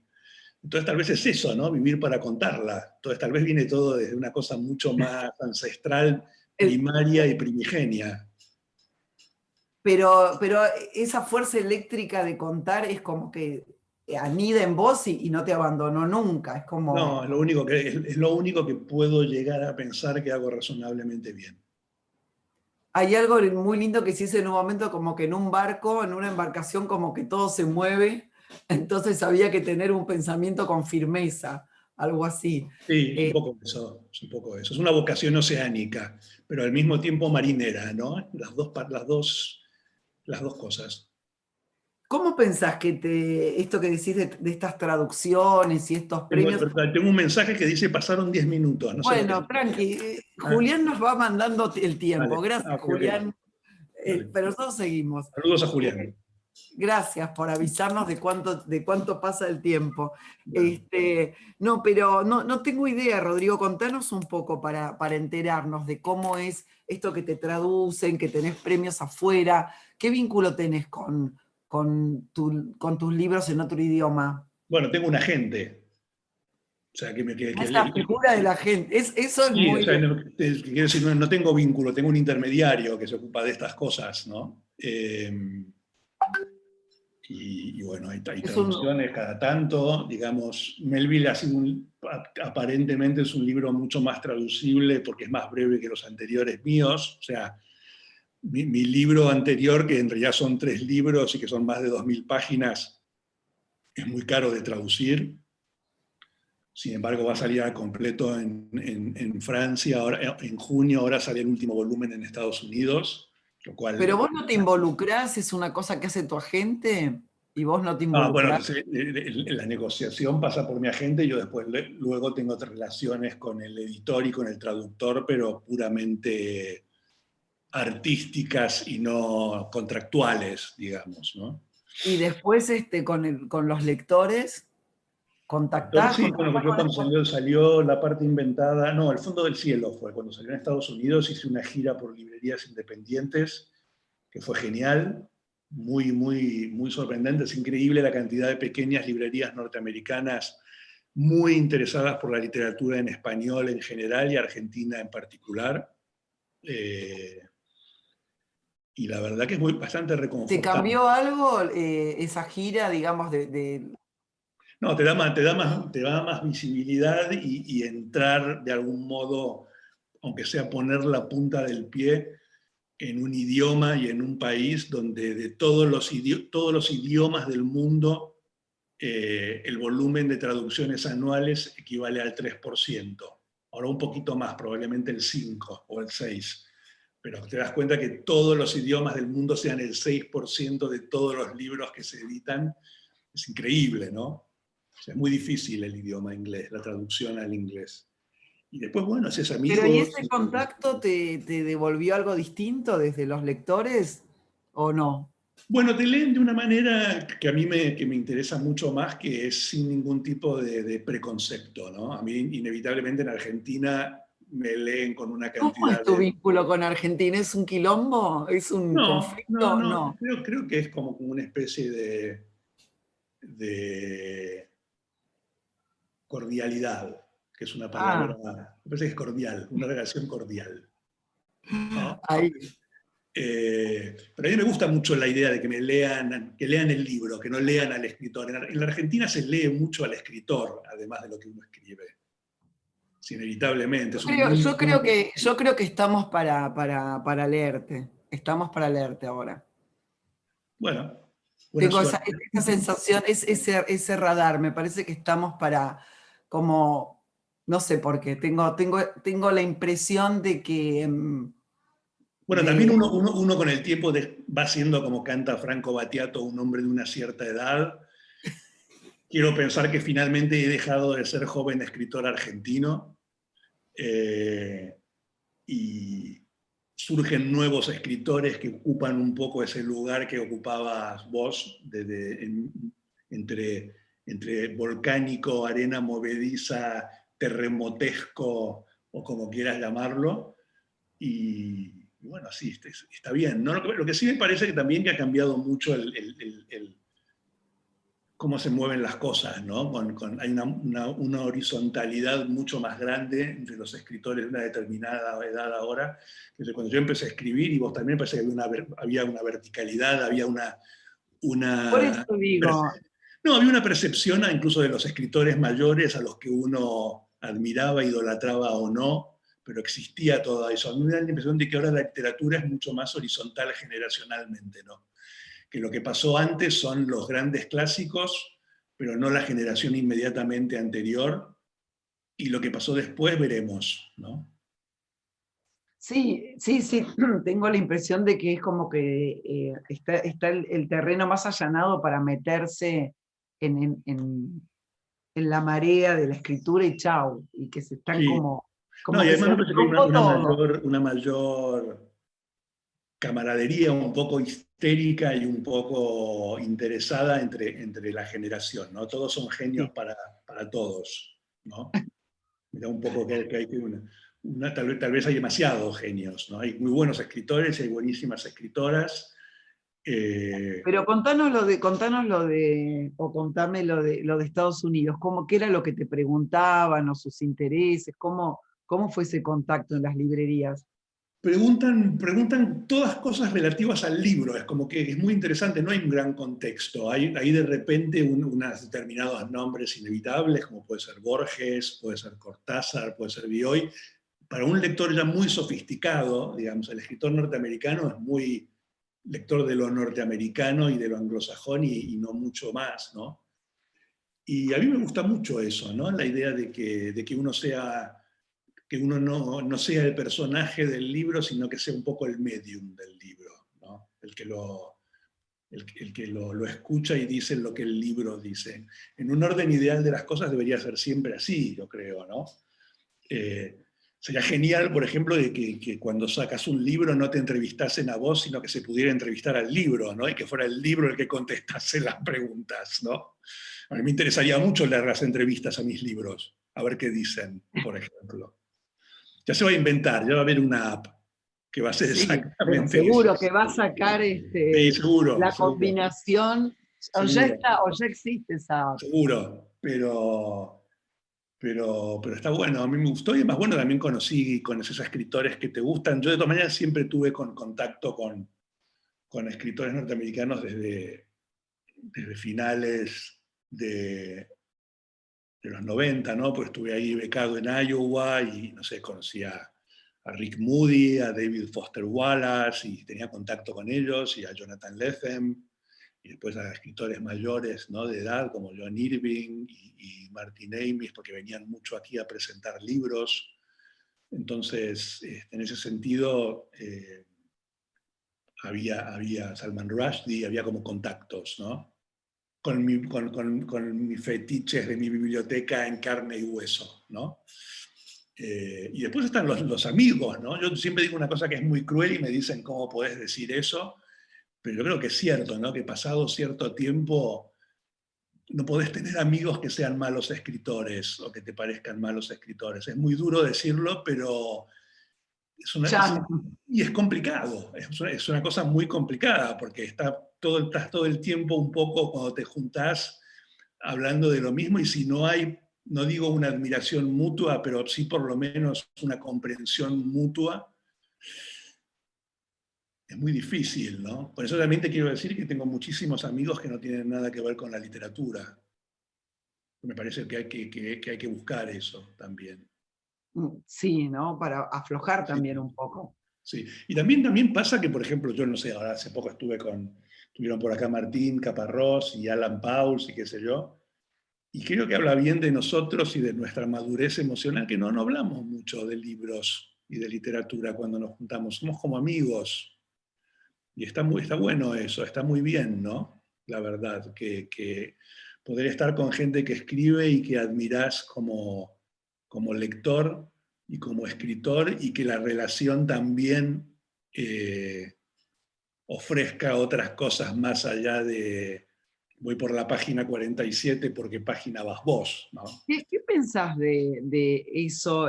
Entonces tal vez es eso, ¿no? Vivir para contarla. Entonces tal vez viene todo desde una cosa mucho más ancestral, el- primaria y primigenia. pero esa fuerza eléctrica de contar es como que anida en vos y no te abandonó nunca. Es No, como, es lo único que puedo llegar a pensar que hago razonablemente bien. hay algo muy lindo que se dice en un momento como que en un barco, en una embarcación, como que todo se mueve, entonces había que tener un pensamiento con firmeza, algo así. Sí, es un Eh, poco eso, es un poco eso. Es una vocación oceánica, pero al mismo tiempo marinera, ¿no? Las dos cosas. ¿Cómo pensás que esto que decís de estas traducciones y estos premios? Tengo un mensaje que dice pasaron 10 minutos, no sé lo que Bueno, significa. tranqui, Ah, Julián nos va mandando el tiempo. vale. Gracias, Ah, ok, ok. Julián. Dale. Pero nosotros seguimos. Saludos a Eh, Julián. Gracias por avisarnos de cuánto pasa el tiempo. Bueno. No, pero no tengo idea, Rodrigo. Contanos un poco para enterarnos de cómo es esto que te traducen, que tenés premios afuera. ¿Qué vínculo tenés con tus libros en otro idioma? Bueno, tengo un agente. O sea, Esa figura de la gente. Eso es sí, o muy sea, de... quiero decir, no tengo vínculo, tengo un intermediario que se ocupa de estas cosas, ¿no? Y bueno, hay Es un, traducciones cada tanto, digamos, Melville ha sido aparentemente es un libro mucho más traducible porque es más breve que los anteriores míos, o sea, mi libro anterior, que en realidad son 3 libros y que son más de 2000 páginas, es muy caro de traducir, sin embargo va a salir a completo en Francia, ahora, en junio, ahora sale el último volumen en Estados Unidos, lo pero cual... vos no te involucrás, es una cosa que hace tu agente y vos no te Ah, bueno, involucrás. la negociación pasa por mi agente, yo después luego tengo otras relaciones con el editor y con el traductor, pero puramente artísticas y no contractuales, digamos, ¿no? Y después con los lectores, Entonces, contactás, sí, bueno, pues yo cuando salió La parte inventada, no, El fondo del cielo fue, cuando salió en Estados Unidos hice una gira por librerías independientes, que fue genial, muy sorprendente, es increíble la cantidad de pequeñas librerías norteamericanas muy interesadas por la literatura en español en general y Argentina en particular. Eh, y la verdad que es bastante ¿Te reconfortante. cambió algo esa gira, digamos, No, te da más visibilidad y entrar de algún modo, aunque sea poner la punta del pie en un idioma y en un país donde de todos los idiomas del mundo el volumen de traducciones anuales equivale al 3%. Ahora un poquito más, probablemente el 5 o el 6. Pero te das cuenta que todos los idiomas del mundo sean el 6% de todos los libros que se editan. Es increíble, ¿no? O sea, es muy difícil el idioma inglés, la traducción al inglés. Y después, bueno, haces Pero ¿y amigos. ese contacto te devolvió algo distinto desde los lectores o no? Bueno, te leen de una manera que a mí que me interesa mucho más, que es sin ningún tipo de preconcepto, ¿no? A mí, inevitablemente, en Argentina me leen con una ¿Cómo es cantidad tu de... vínculo con Argentina? ¿Es un quilombo? ¿Es un No, no, conflicto? no, No. creo que es como una especie de cordialidad, que es una palabra, Ah, me parece que es cordial, una relación cordial, ¿no? ahí. Pero a mí me gusta mucho la idea de que lean el libro, que no lean al escritor. En la Argentina se lee mucho al escritor, además de lo que uno escribe. Es inevitablemente, es un mundo. Yo creo que estamos para leerte. Estamos para leerte ahora. Bueno, buena Tengo suerte. esa sensación, ese radar. Me parece que estamos para, como, no sé por qué, tengo la impresión de que, Bueno, también de, uno con el tiempo va siendo, como canta Franco Battiato, un hombre de una cierta edad. Quiero pensar que finalmente he dejado de ser joven escritor argentino. eh, y surgen nuevos escritores que ocupan un poco ese lugar que ocupabas vos entre, entre volcánico, arena movediza, terremotesco o como quieras llamarlo. Y bueno, sí, está bien, ¿no? Lo que sí me parece que también que ha cambiado mucho cómo se mueven las cosas, ¿no? Hay una horizontalidad mucho más grande entre los escritores de una determinada edad ahora. Desde cuando yo empecé a escribir, y vos también, parece que había una verticalidad, había por eso una digo, no, había una percepción incluso de los escritores mayores a los que uno admiraba, idolatraba o no, pero existía todo eso. A mí me da la impresión de que ahora la literatura es mucho más horizontal generacionalmente, ¿no? Que lo que pasó antes son los grandes clásicos, pero no la generación inmediatamente anterior, y lo que pasó después veremos, ¿no? sí, sí, sí, tengo la impresión de que es como que está el terreno más allanado para meterse en la marea de la escritura y chau, y que se están Sí. No, como y que se además me parece que hay rompo todo. una mayor camaradería, un poco histérica y un poco interesada entre la generación, ¿no? Todos son genios Sí. para todos, ¿no? Me da un poco que hay que tal vez hay demasiados genios, ¿no? Hay muy buenos escritores y hay buenísimas escritoras. eh, Pero o contame lo de Estados Unidos, ¿qué era lo que te preguntaban o sus intereses? ¿Cómo fue ese contacto en las librerías? preguntan todas cosas relativas al libro, es como que es muy interesante, no hay un gran contexto, hay de repente unos determinados nombres inevitables, como puede ser Borges, puede ser Cortázar, puede ser Bioy. Para un lector ya muy sofisticado, digamos, el escritor norteamericano es muy lector de lo norteamericano y de lo anglosajón y no mucho más, ¿no? Y a mí me gusta mucho eso, ¿no? La idea de que uno sea que uno no sea el personaje del libro, sino que sea un poco el medium del libro, ¿no? El que lo escucha y dice lo que el libro dice. En un orden ideal de las cosas debería ser siempre así, yo creo, ¿no? Sería genial, por ejemplo, que cuando sacas un libro no te entrevistasen a vos, sino que se pudiera entrevistar al libro, ¿no? Y que fuera el libro el que contestase las preguntas, ¿no? A mí me interesaría mucho leer las entrevistas a mis libros, a ver qué dicen, por ejemplo. Ya se va a inventar, ya va a haber una app que va a ser Sí, pero exactamente eso. seguro que va a sacar Sí, seguro, la seguro, combinación, o ya seguro, está, o ya existe esa. seguro. Pero pero está bueno, a mí me gustó y además, bueno, también conoces a escritores que te gustan. Yo de todas maneras siempre tuve contacto con escritores norteamericanos desde finales de los 90, ¿no? Pues estuve ahí becado en Iowa y, no sé, conocí a Rick Moody, a David Foster Wallace, y tenía contacto con ellos, y a Jonathan Lethem, y después a escritores mayores, ¿no?, de edad, como John Irving y Martin Amis, porque venían mucho aquí a presentar libros. Entonces, en ese sentido, había Salman Rushdie, había como contactos, ¿no? Con mis fetiches de mi biblioteca en carne y hueso, ¿no? Y después están los amigos, ¿no? Yo siempre digo una cosa que es muy cruel y me dicen, ¿cómo podés decir eso? Pero yo creo que es cierto, ¿no? Que pasado cierto tiempo no podés tener amigos que sean malos escritores o que te parezcan malos escritores. Es muy duro decirlo, pero Ya no. y es complicado, es una cosa muy complicada, porque estás todo el tiempo un poco cuando te juntás hablando de lo mismo, y si no hay, no digo una admiración mutua, pero sí por lo menos una comprensión mutua, es muy difícil, ¿no? Por eso también te quiero decir que tengo muchísimos amigos que no tienen nada que ver con la literatura. Me parece que hay que buscar eso también. Sí, ¿no? Para aflojar Sí. también un poco. Sí, y también pasa que, por ejemplo, yo no sé, ahora hace poco estuvieron por acá Martín Caparrós y Alan Pauls y qué sé yo, y creo que habla bien de nosotros y de nuestra madurez emocional, que no hablamos mucho de libros y de literatura cuando nos juntamos, somos como amigos, y está bueno eso, está muy bien, ¿no? La verdad, que poder estar con gente que escribe y que admirás como lector y como escritor, y que la relación también eh, ofrezca otras cosas más allá de voy por la página 47 porque página vas vos, ¿no? ¿Qué pensás de eso?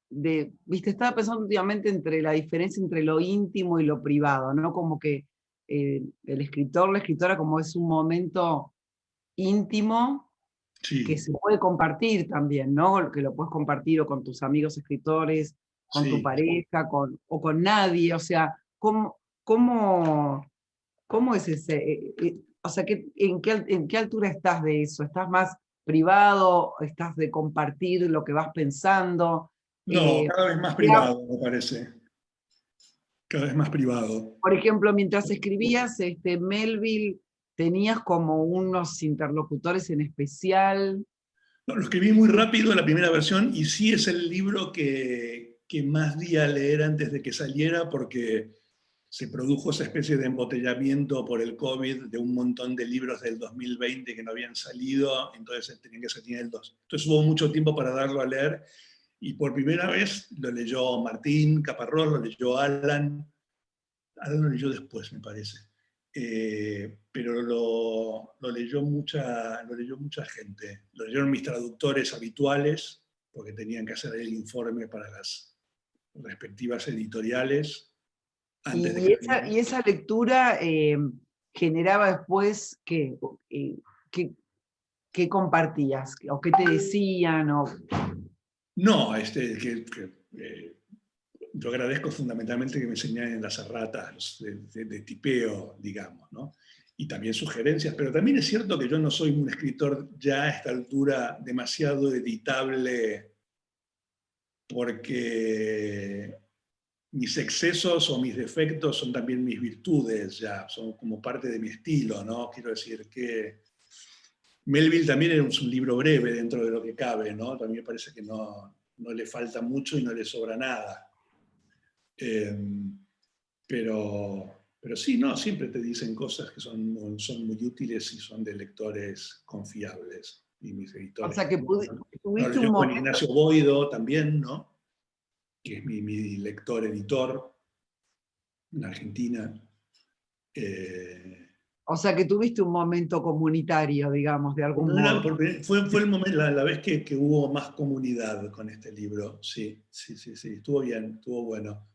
Viste, estaba pensando últimamente entre la diferencia entre lo íntimo y lo privado, ¿no? Como que el escritor, la escritora, como es un momento íntimo que Sí, se puede compartir también, ¿no? Que lo puedes compartir o con tus amigos escritores, con tu sí. pareja, o con nadie, o sea, cómo, cómo es ese? O sea, en qué altura estás de eso? ¿Estás más privado? ¿Estás de compartir lo que vas pensando? No, Eh, cada vez más ya, privado, me parece. Cada vez más privado. por ejemplo, mientras escribías Melville, ¿tenías como unos interlocutores en especial? No, lo escribí muy rápido la primera versión, y sí es el libro que más di a leer antes de que saliera, porque se produjo esa especie de embotellamiento por el COVID de un montón de libros del 2020 que no habían salido, entonces tenían que salir el 2. Entonces hubo mucho tiempo para darlo a leer, y por primera vez lo leyó Martín Caparrós, lo leyó Alan lo leyó después, me parece. Pero lo leyó mucha gente. Lo leyeron mis traductores habituales, porque tenían que hacer el informe para las respectivas editoriales antes de que Y esa lectura generaba después eh, qué, qué compartías, o qué te decían, o No, yo agradezco fundamentalmente que me enseñaran las erratas de tipeo, digamos, ¿no? Y también sugerencias, pero también es cierto que yo no soy un escritor ya a esta altura demasiado editable, porque mis excesos o mis defectos son también mis virtudes, ya, son como parte de mi estilo, ¿no? Quiero decir que Melville también es un libro breve dentro de lo que cabe, ¿no? También me parece que no le falta mucho y no le sobra nada. Eh, pero sí, no, siempre te dicen cosas que son muy útiles y son de lectores confiables. Y mis o editores. sea, que No, tuviste un leyó Juan momento, Ignacio Boido también, ¿no? Que es mi lector editor en Argentina. Eh, o sea, que tuviste un momento comunitario, digamos, de algún modo. fue el momento, la vez que hubo más comunidad con este libro. Sí, sí, sí, sí. Estuvo bien, estuvo bueno.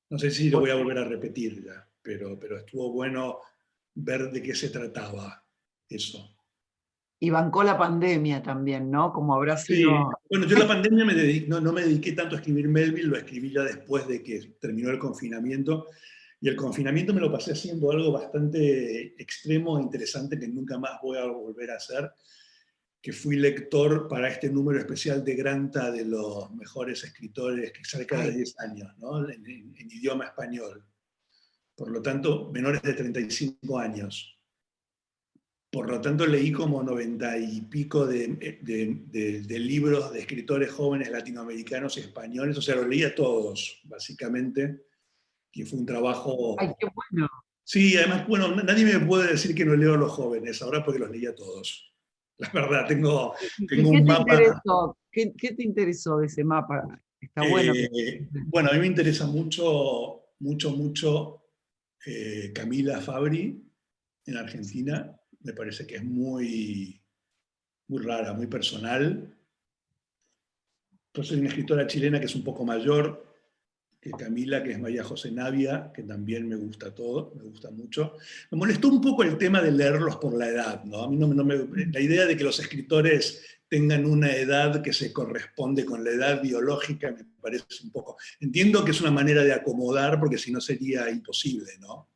No sé si lo voy a volver a repetir ya, pero estuvo bueno ver de qué se trataba eso. Y bancó la pandemia también, ¿no? Como habrá Sí, sido... bueno, yo la pandemia no me dediqué tanto a escribir Melville, lo escribí ya después de que terminó el confinamiento, y el confinamiento me lo pasé haciendo algo bastante extremo e interesante que nunca más voy a volver a hacer, que fui lector para este número especial de Granta de los mejores escritores que sale cada Ay, 10 años, ¿no? En idioma español. Por lo tanto, menores de 35 años. Por lo tanto, leí como 90 y pico de libros de escritores jóvenes latinoamericanos y españoles, o sea, los leía todos, básicamente, y fue un ay, trabajo... qué bueno. Sí, además, bueno, nadie me puede decir que no leo a los jóvenes, ahora porque los leía todos. La verdad, ¿Y tengo qué un te mapa. interesó? ¿Qué te interesó de ese mapa? Está bueno que... Bueno, a mí me interesa mucho, mucho, mucho Camila Fabri en Argentina. Me parece que es muy, muy rara, muy personal. Yo soy una escritora chilena que es un poco mayor que Camila, que es María José Navia, que también me gusta todo, me gusta mucho. Me molestó un poco el tema de leerlos por la edad, ¿no? A mí la idea de que los escritores tengan una edad que se corresponde con la edad biológica me parece un poco... Entiendo que es una manera de acomodar, porque si no sería imposible, ¿no?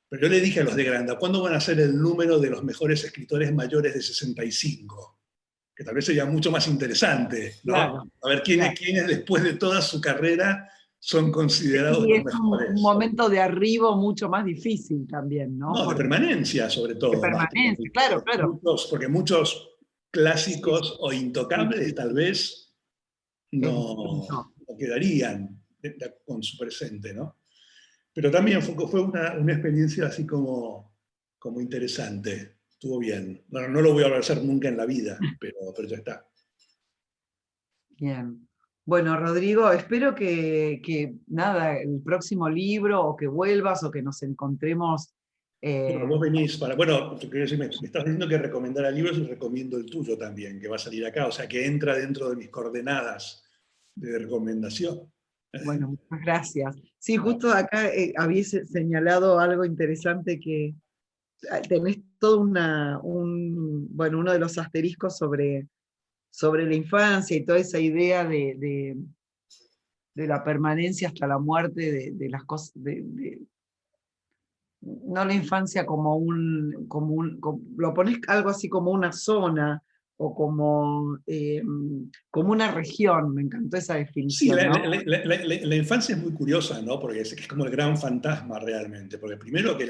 Pero yo le dije a los de Granda, ¿cuándo van a hacer el número de los mejores escritores mayores de 65? Que tal vez sería mucho más interesante, ¿no? Claro, A ver claro. quiénes después de toda su carrera son considerados Y los es un mejores. momento de arribo mucho más difícil también, ¿no? No, de Porque permanencia sobre de todo, más que permanencia, claro, claro. porque muchos Sí, clásicos o sí, intocables sí, tal sí. vez Es no, distinto. no quedarían con su presente, ¿no? Pero también fue una experiencia así como interesante. Estuvo bien. Bueno, no lo voy a hacer nunca en la vida, pero ya está. Bien. Bueno, Rodrigo, espero nada, el próximo libro, o que vuelvas, o que nos encontremos. Bueno, eh, vos venís para... Bueno, te quiero decir, me estás diciendo que recomendara libros y recomiendo el tuyo también, que va a salir acá. O sea, que entra dentro de mis coordenadas de recomendación. bueno, muchas gracias. Sí, No, justo acá habéis señalado algo interesante que tenés todo bueno, uno de los asteriscos sobre la infancia y toda esa idea de la permanencia hasta la muerte de las cosas, no la infancia lo pones algo así como una zona o como una región, me encantó esa sí, definición, ¿no? la infancia es muy curiosa, ¿no? Porque es como el gran fantasma realmente. Porque primero que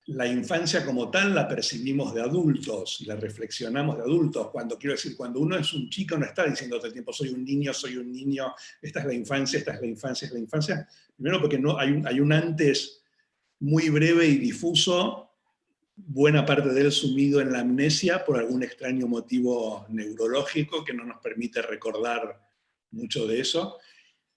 la infancia como tal la percibimos de adultos y la reflexionamos de adultos. Cuando quiero decir, cuando uno es un chico no está diciendo todo el tiempo soy un niño, esta es la infancia, esta es la infancia, es la infancia. Primero porque no, hay un antes muy breve y difuso, buena parte de él sumido en la amnesia por algún extraño motivo neurológico que no nos permite recordar mucho de eso,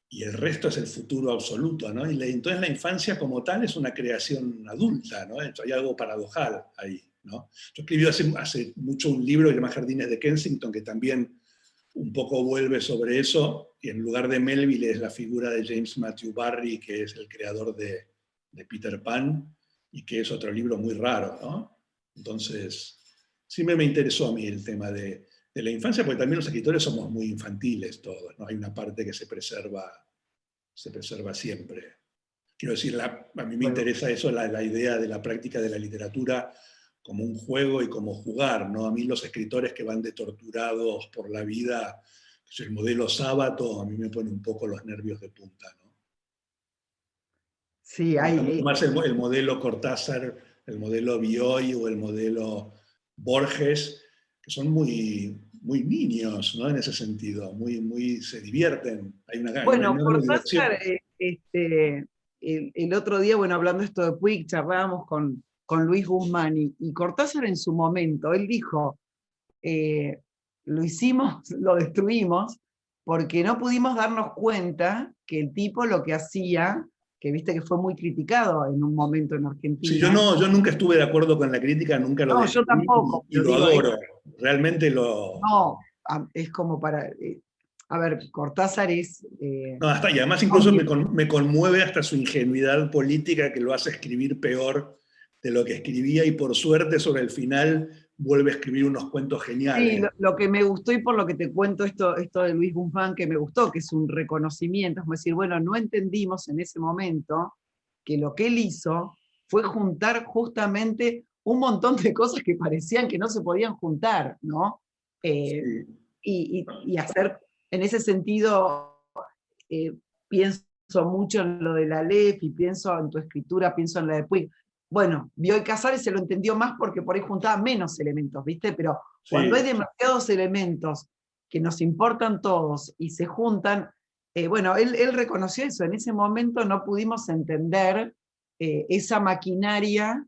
y el resto es el futuro absoluto, ¿no? Entonces la infancia como tal es una creación adulta, ¿no? Hay algo paradojal ahí, ¿no? Yo escribí hace mucho un libro que se llama Jardines de Kensington, que también un poco vuelve sobre eso, y en lugar de Melville es la figura de James Matthew Barrie, que es el creador de Peter Pan, y que es otro libro muy raro, ¿no? Entonces, siempre me interesó a mí el tema de la infancia, porque también los escritores somos muy infantiles todos, ¿no? Hay una parte que se preserva siempre. Quiero decir, a mí me Bueno, interesa eso, la idea de la práctica de la literatura como un juego y como jugar, ¿no? A mí los escritores que van de torturados por la vida, el modelo Sábato, a mí me pone un poco los nervios de punta, ¿no? sí, Me gusta mucho hay, más el modelo Cortázar, el modelo Bioy o el modelo Borges, que son muy, muy niños, ¿no? En ese sentido, se divierten, hay una bueno, enorme Cortázar, diversión. el otro día, bueno, hablando esto de Puig, charlábamos con Luis Guzmán, y Cortázar en su momento, él dijo, eh, lo hicimos, lo destruimos, porque no pudimos darnos cuenta que el tipo lo que hacía, que viste que fue muy criticado en un momento en Sí, Argentina. yo nunca estuve de acuerdo con la crítica, nunca lo No, yo descubrí tampoco, y pero lo digo, adoro. Realmente no, es como para... a ver, Cortázar es... No, hasta, y además incluso aunque me conmueve hasta su ingenuidad política que lo hace escribir peor de lo que escribía y por suerte sobre el final vuelve a escribir unos cuentos Sí, geniales. lo que me gustó y por lo que te cuento esto de Luis Guzmán, que me gustó, que es un reconocimiento, es como decir, bueno, no entendimos en ese momento que lo que él hizo fue juntar justamente un montón de cosas que parecían que no se podían juntar, ¿no? Eh, Sí, y hacer, en ese sentido, eh, pienso mucho en lo de la Aleph y pienso en tu escritura, pienso en la de Puig. Bueno, Bioy Casares se lo entendió más porque por ahí juntaba menos elementos, ¿viste? Pero cuando hay sí, demasiados elementos que nos importan todos y se juntan, bueno, él reconoció eso, en ese momento no pudimos entender esa maquinaria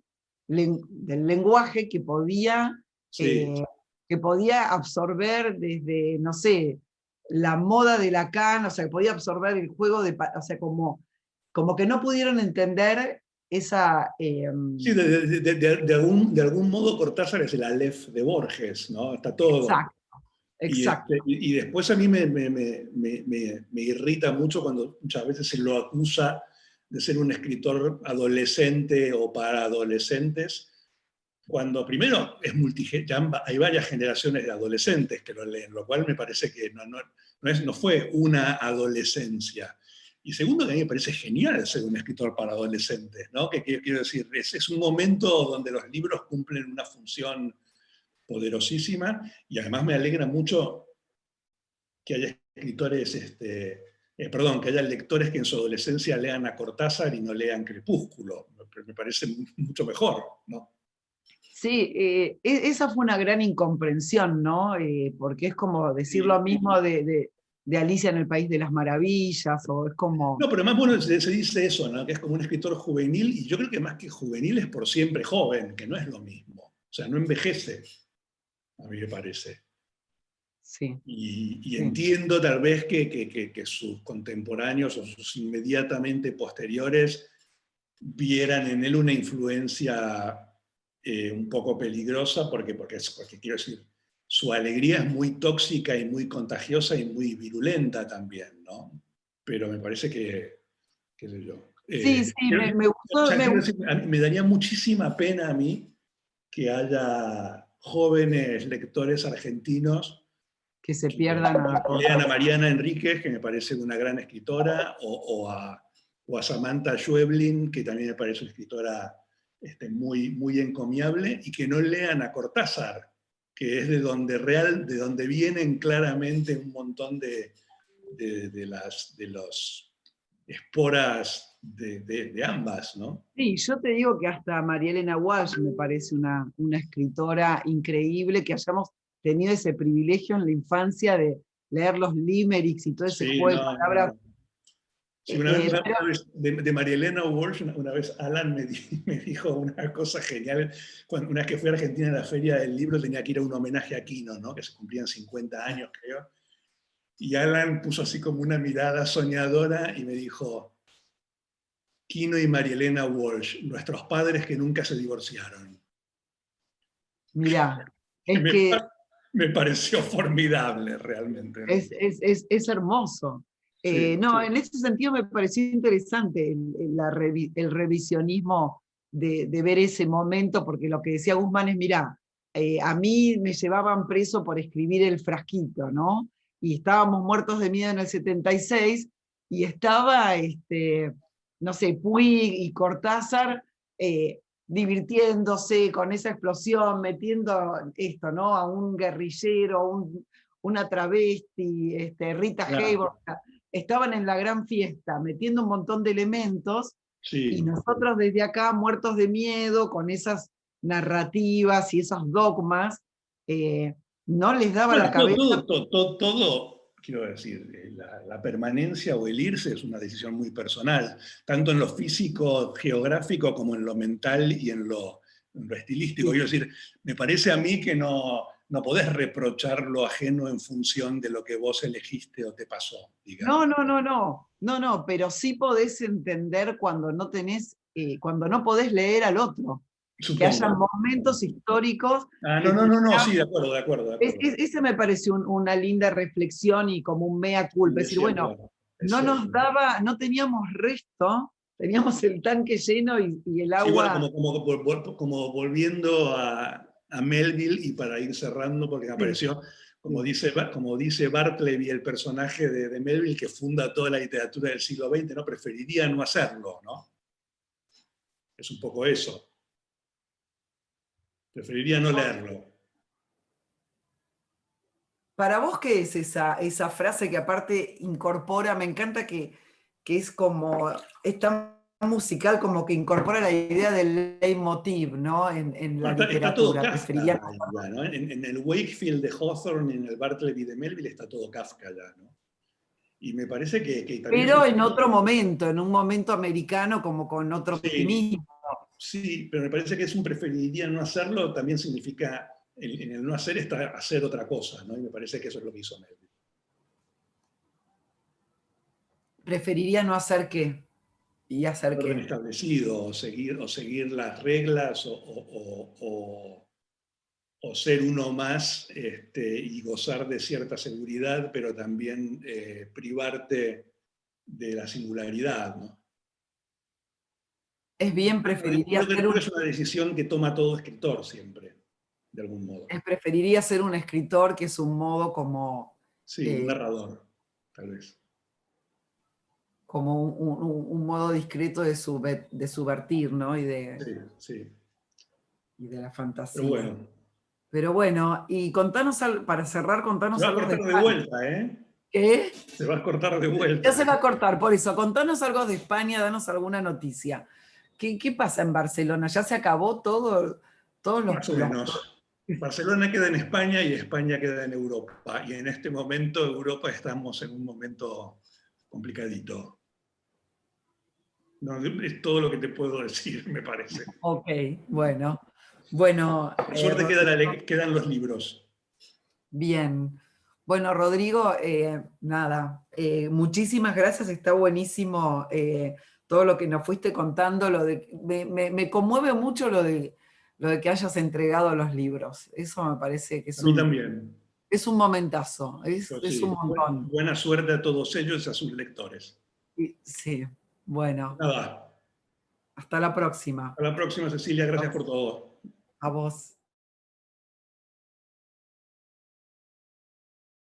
del lenguaje sí. eh, que podía absorber desde, no sé, la moda de Lacan, o sea, que podía absorber el juego o sea, como que no pudieron entender esa... Sí, de algún modo Cortázar es el Aleph de Borges, ¿no? Está todo. exacto, exacto. Y después a mí me irrita mucho cuando muchas veces se lo acusa de ser un escritor adolescente o para adolescentes, cuando primero hay varias generaciones de adolescentes que lo leen, lo cual me parece que no fue una adolescencia. Y segundo, que a mí me parece genial ser un escritor para adolescentes, ¿no? Que quiero decir, es un momento donde los libros cumplen una función poderosísima, y además me alegra mucho que haya escritores, perdón, que haya lectores que en su adolescencia lean a Cortázar y no lean Crepúsculo. Me parece mucho mejor, ¿no? Sí, esa fue una gran incomprensión, ¿no? Porque es como decir lo Sí. mismo de Alicia en el País de las Maravillas, o es como... No, pero más bueno se dice eso, ¿no? Que es como un escritor juvenil, y yo creo que más que juvenil es por siempre joven, que no es lo mismo. O sea, no envejece, a mí me parece. Sí, Y sí. entiendo tal vez que sus contemporáneos o sus inmediatamente posteriores vieran en él una influencia un poco peligrosa, porque quiero decir, su alegría es muy tóxica y muy contagiosa y muy virulenta también, ¿no? Pero me parece qué sé yo. Sí, sí, me O gustó, sea, quiero decir, me daría muchísima pena a mí que haya jóvenes lectores argentinos que se que pierdan a lean a Cortázar. Mariana Enríquez, que me parece una gran escritora, o a Samantha Schweblin, que también me parece una escritora muy, muy encomiable, y que no lean a Cortázar, que es de donde vienen claramente un montón de los esporas de ambas, ¿no? Sí, yo te digo que hasta María Elena Walsh me parece una escritora increíble, que hayamos tenido ese privilegio en la infancia de leer los limericks y todo ese Sí, juego de no, palabras. no. Sí, una vez, Pero una vez de María Elena Walsh, una vez Alan me dijo una cosa genial. Una vez que fui a Argentina en la Feria del Libro, tenía que ir a un homenaje a Quino, ¿no? Que se cumplían 50 años, creo. Y Alan puso así como una mirada soñadora y me dijo: Quino y María Elena Walsh, nuestros padres que nunca se divorciaron. mirá, Que es que me pareció formidable realmente, ¿no? es hermoso. Sí, No, en ese sentido me pareció interesante el revisionismo de ver ese momento, porque lo que decía Guzmán es, mirá, a mí me llevaban preso por escribir El Frasquito, ¿no? Y estábamos muertos de miedo en el 76, y estaba, no sé, Puig y Cortázar divirtiéndose con esa explosión, metiendo esto, ¿no? A un guerrillero, una travesti, Rita claro, Hayworth, estaban en la gran fiesta, metiendo un montón de elementos, y sí. nosotros desde acá, muertos de miedo, con esas narrativas y esos dogmas, no les daba Bueno, la cabeza. quiero decir, la permanencia o el irse es una decisión muy personal, tanto en lo físico, geográfico, como en lo mental y en lo estilístico. Sí. Quiero decir, me parece a mí que no podés reprochar lo ajeno en función de lo que vos elegiste o te pasó, No, digamos. no, no, no, no, no, pero sí podés entender cuando no tenés, cuando no podés leer al otro, que haya Supongo. momentos históricos Ah, que te no, sí, de acuerdo, de acuerdo, de acuerdo. ese me pareció una linda reflexión y como un mea culpa, Sí, es es decir, bueno, cierto, es no cierto. nos daba, no teníamos resto, teníamos el tanque lleno y el Sí, bueno, agua. como volviendo a Melville y para ir cerrando, porque me pareció, como dice Bartleby, el personaje de Melville, que funda toda la literatura del siglo XX, ¿no? Preferiría no hacerlo, ¿no? Es un poco eso. Preferiría no leerlo. Para vos, ¿qué es esa frase que aparte incorpora? Me encanta que es como, es tan musical como que incorpora la idea del leitmotiv, ¿no? En la Está todo literatura. Kafka Preferiría. ahí ya, ¿no? En el Wakefield de Hawthorne, en el Bartleby de Melville, está todo Kafka ya, ¿no? Y me parece que también es Pero un en poco... otro momento, en un momento americano, como con otro Sí, optimismo. sí, pero me parece que es un preferiría no hacerlo, también significa, en el no hacer está hacer otra cosa, ¿no? Y me parece que eso es lo que hizo Melville. Preferiría no hacer qué. ¿Y hacer Orden qué? establecido, o seguir las reglas, o ser uno más y gozar de cierta seguridad, pero también privarte de la singularidad, ¿no? Es bien, preferiría Creo que es una decisión que toma todo escritor siempre, de algún modo. preferiría ser un escritor, que es un modo como, Sí, un eh, narrador, tal vez. como un modo discreto de subvertir, ¿no? Sí, sí. Y de la Pero fantasía. bueno, Pero bueno, y contanos, para cerrar, se contanos va a algo de cortar de España. vuelta, ¿eh? ¿Qué? Se va a cortar de Ya vuelta. se va a cortar, por eso, contanos algo de España, danos alguna noticia. ¿Qué pasa en Barcelona? ¿Ya se acabó todo? Todos Más o menos. Barcelona queda en España y España queda en Europa. Y en este momento, Europa estamos en un momento complicadito. No, es todo lo que te puedo decir, me parece. Ok, bueno. Bueno, Por suerte Rodrigo, quedan los libros. bien. Bueno, Rodrigo, nada, muchísimas gracias, está buenísimo todo lo que nos fuiste contando. Me conmueve mucho lo de que hayas entregado los libros. Eso me parece que A mí también. es un momentazo, Pues es un sí, montón. buena suerte a todos ellos y a sus lectores. Sí, bueno, Nada, hasta la próxima. a la próxima, Cecilia. Gracias por todo. A vos.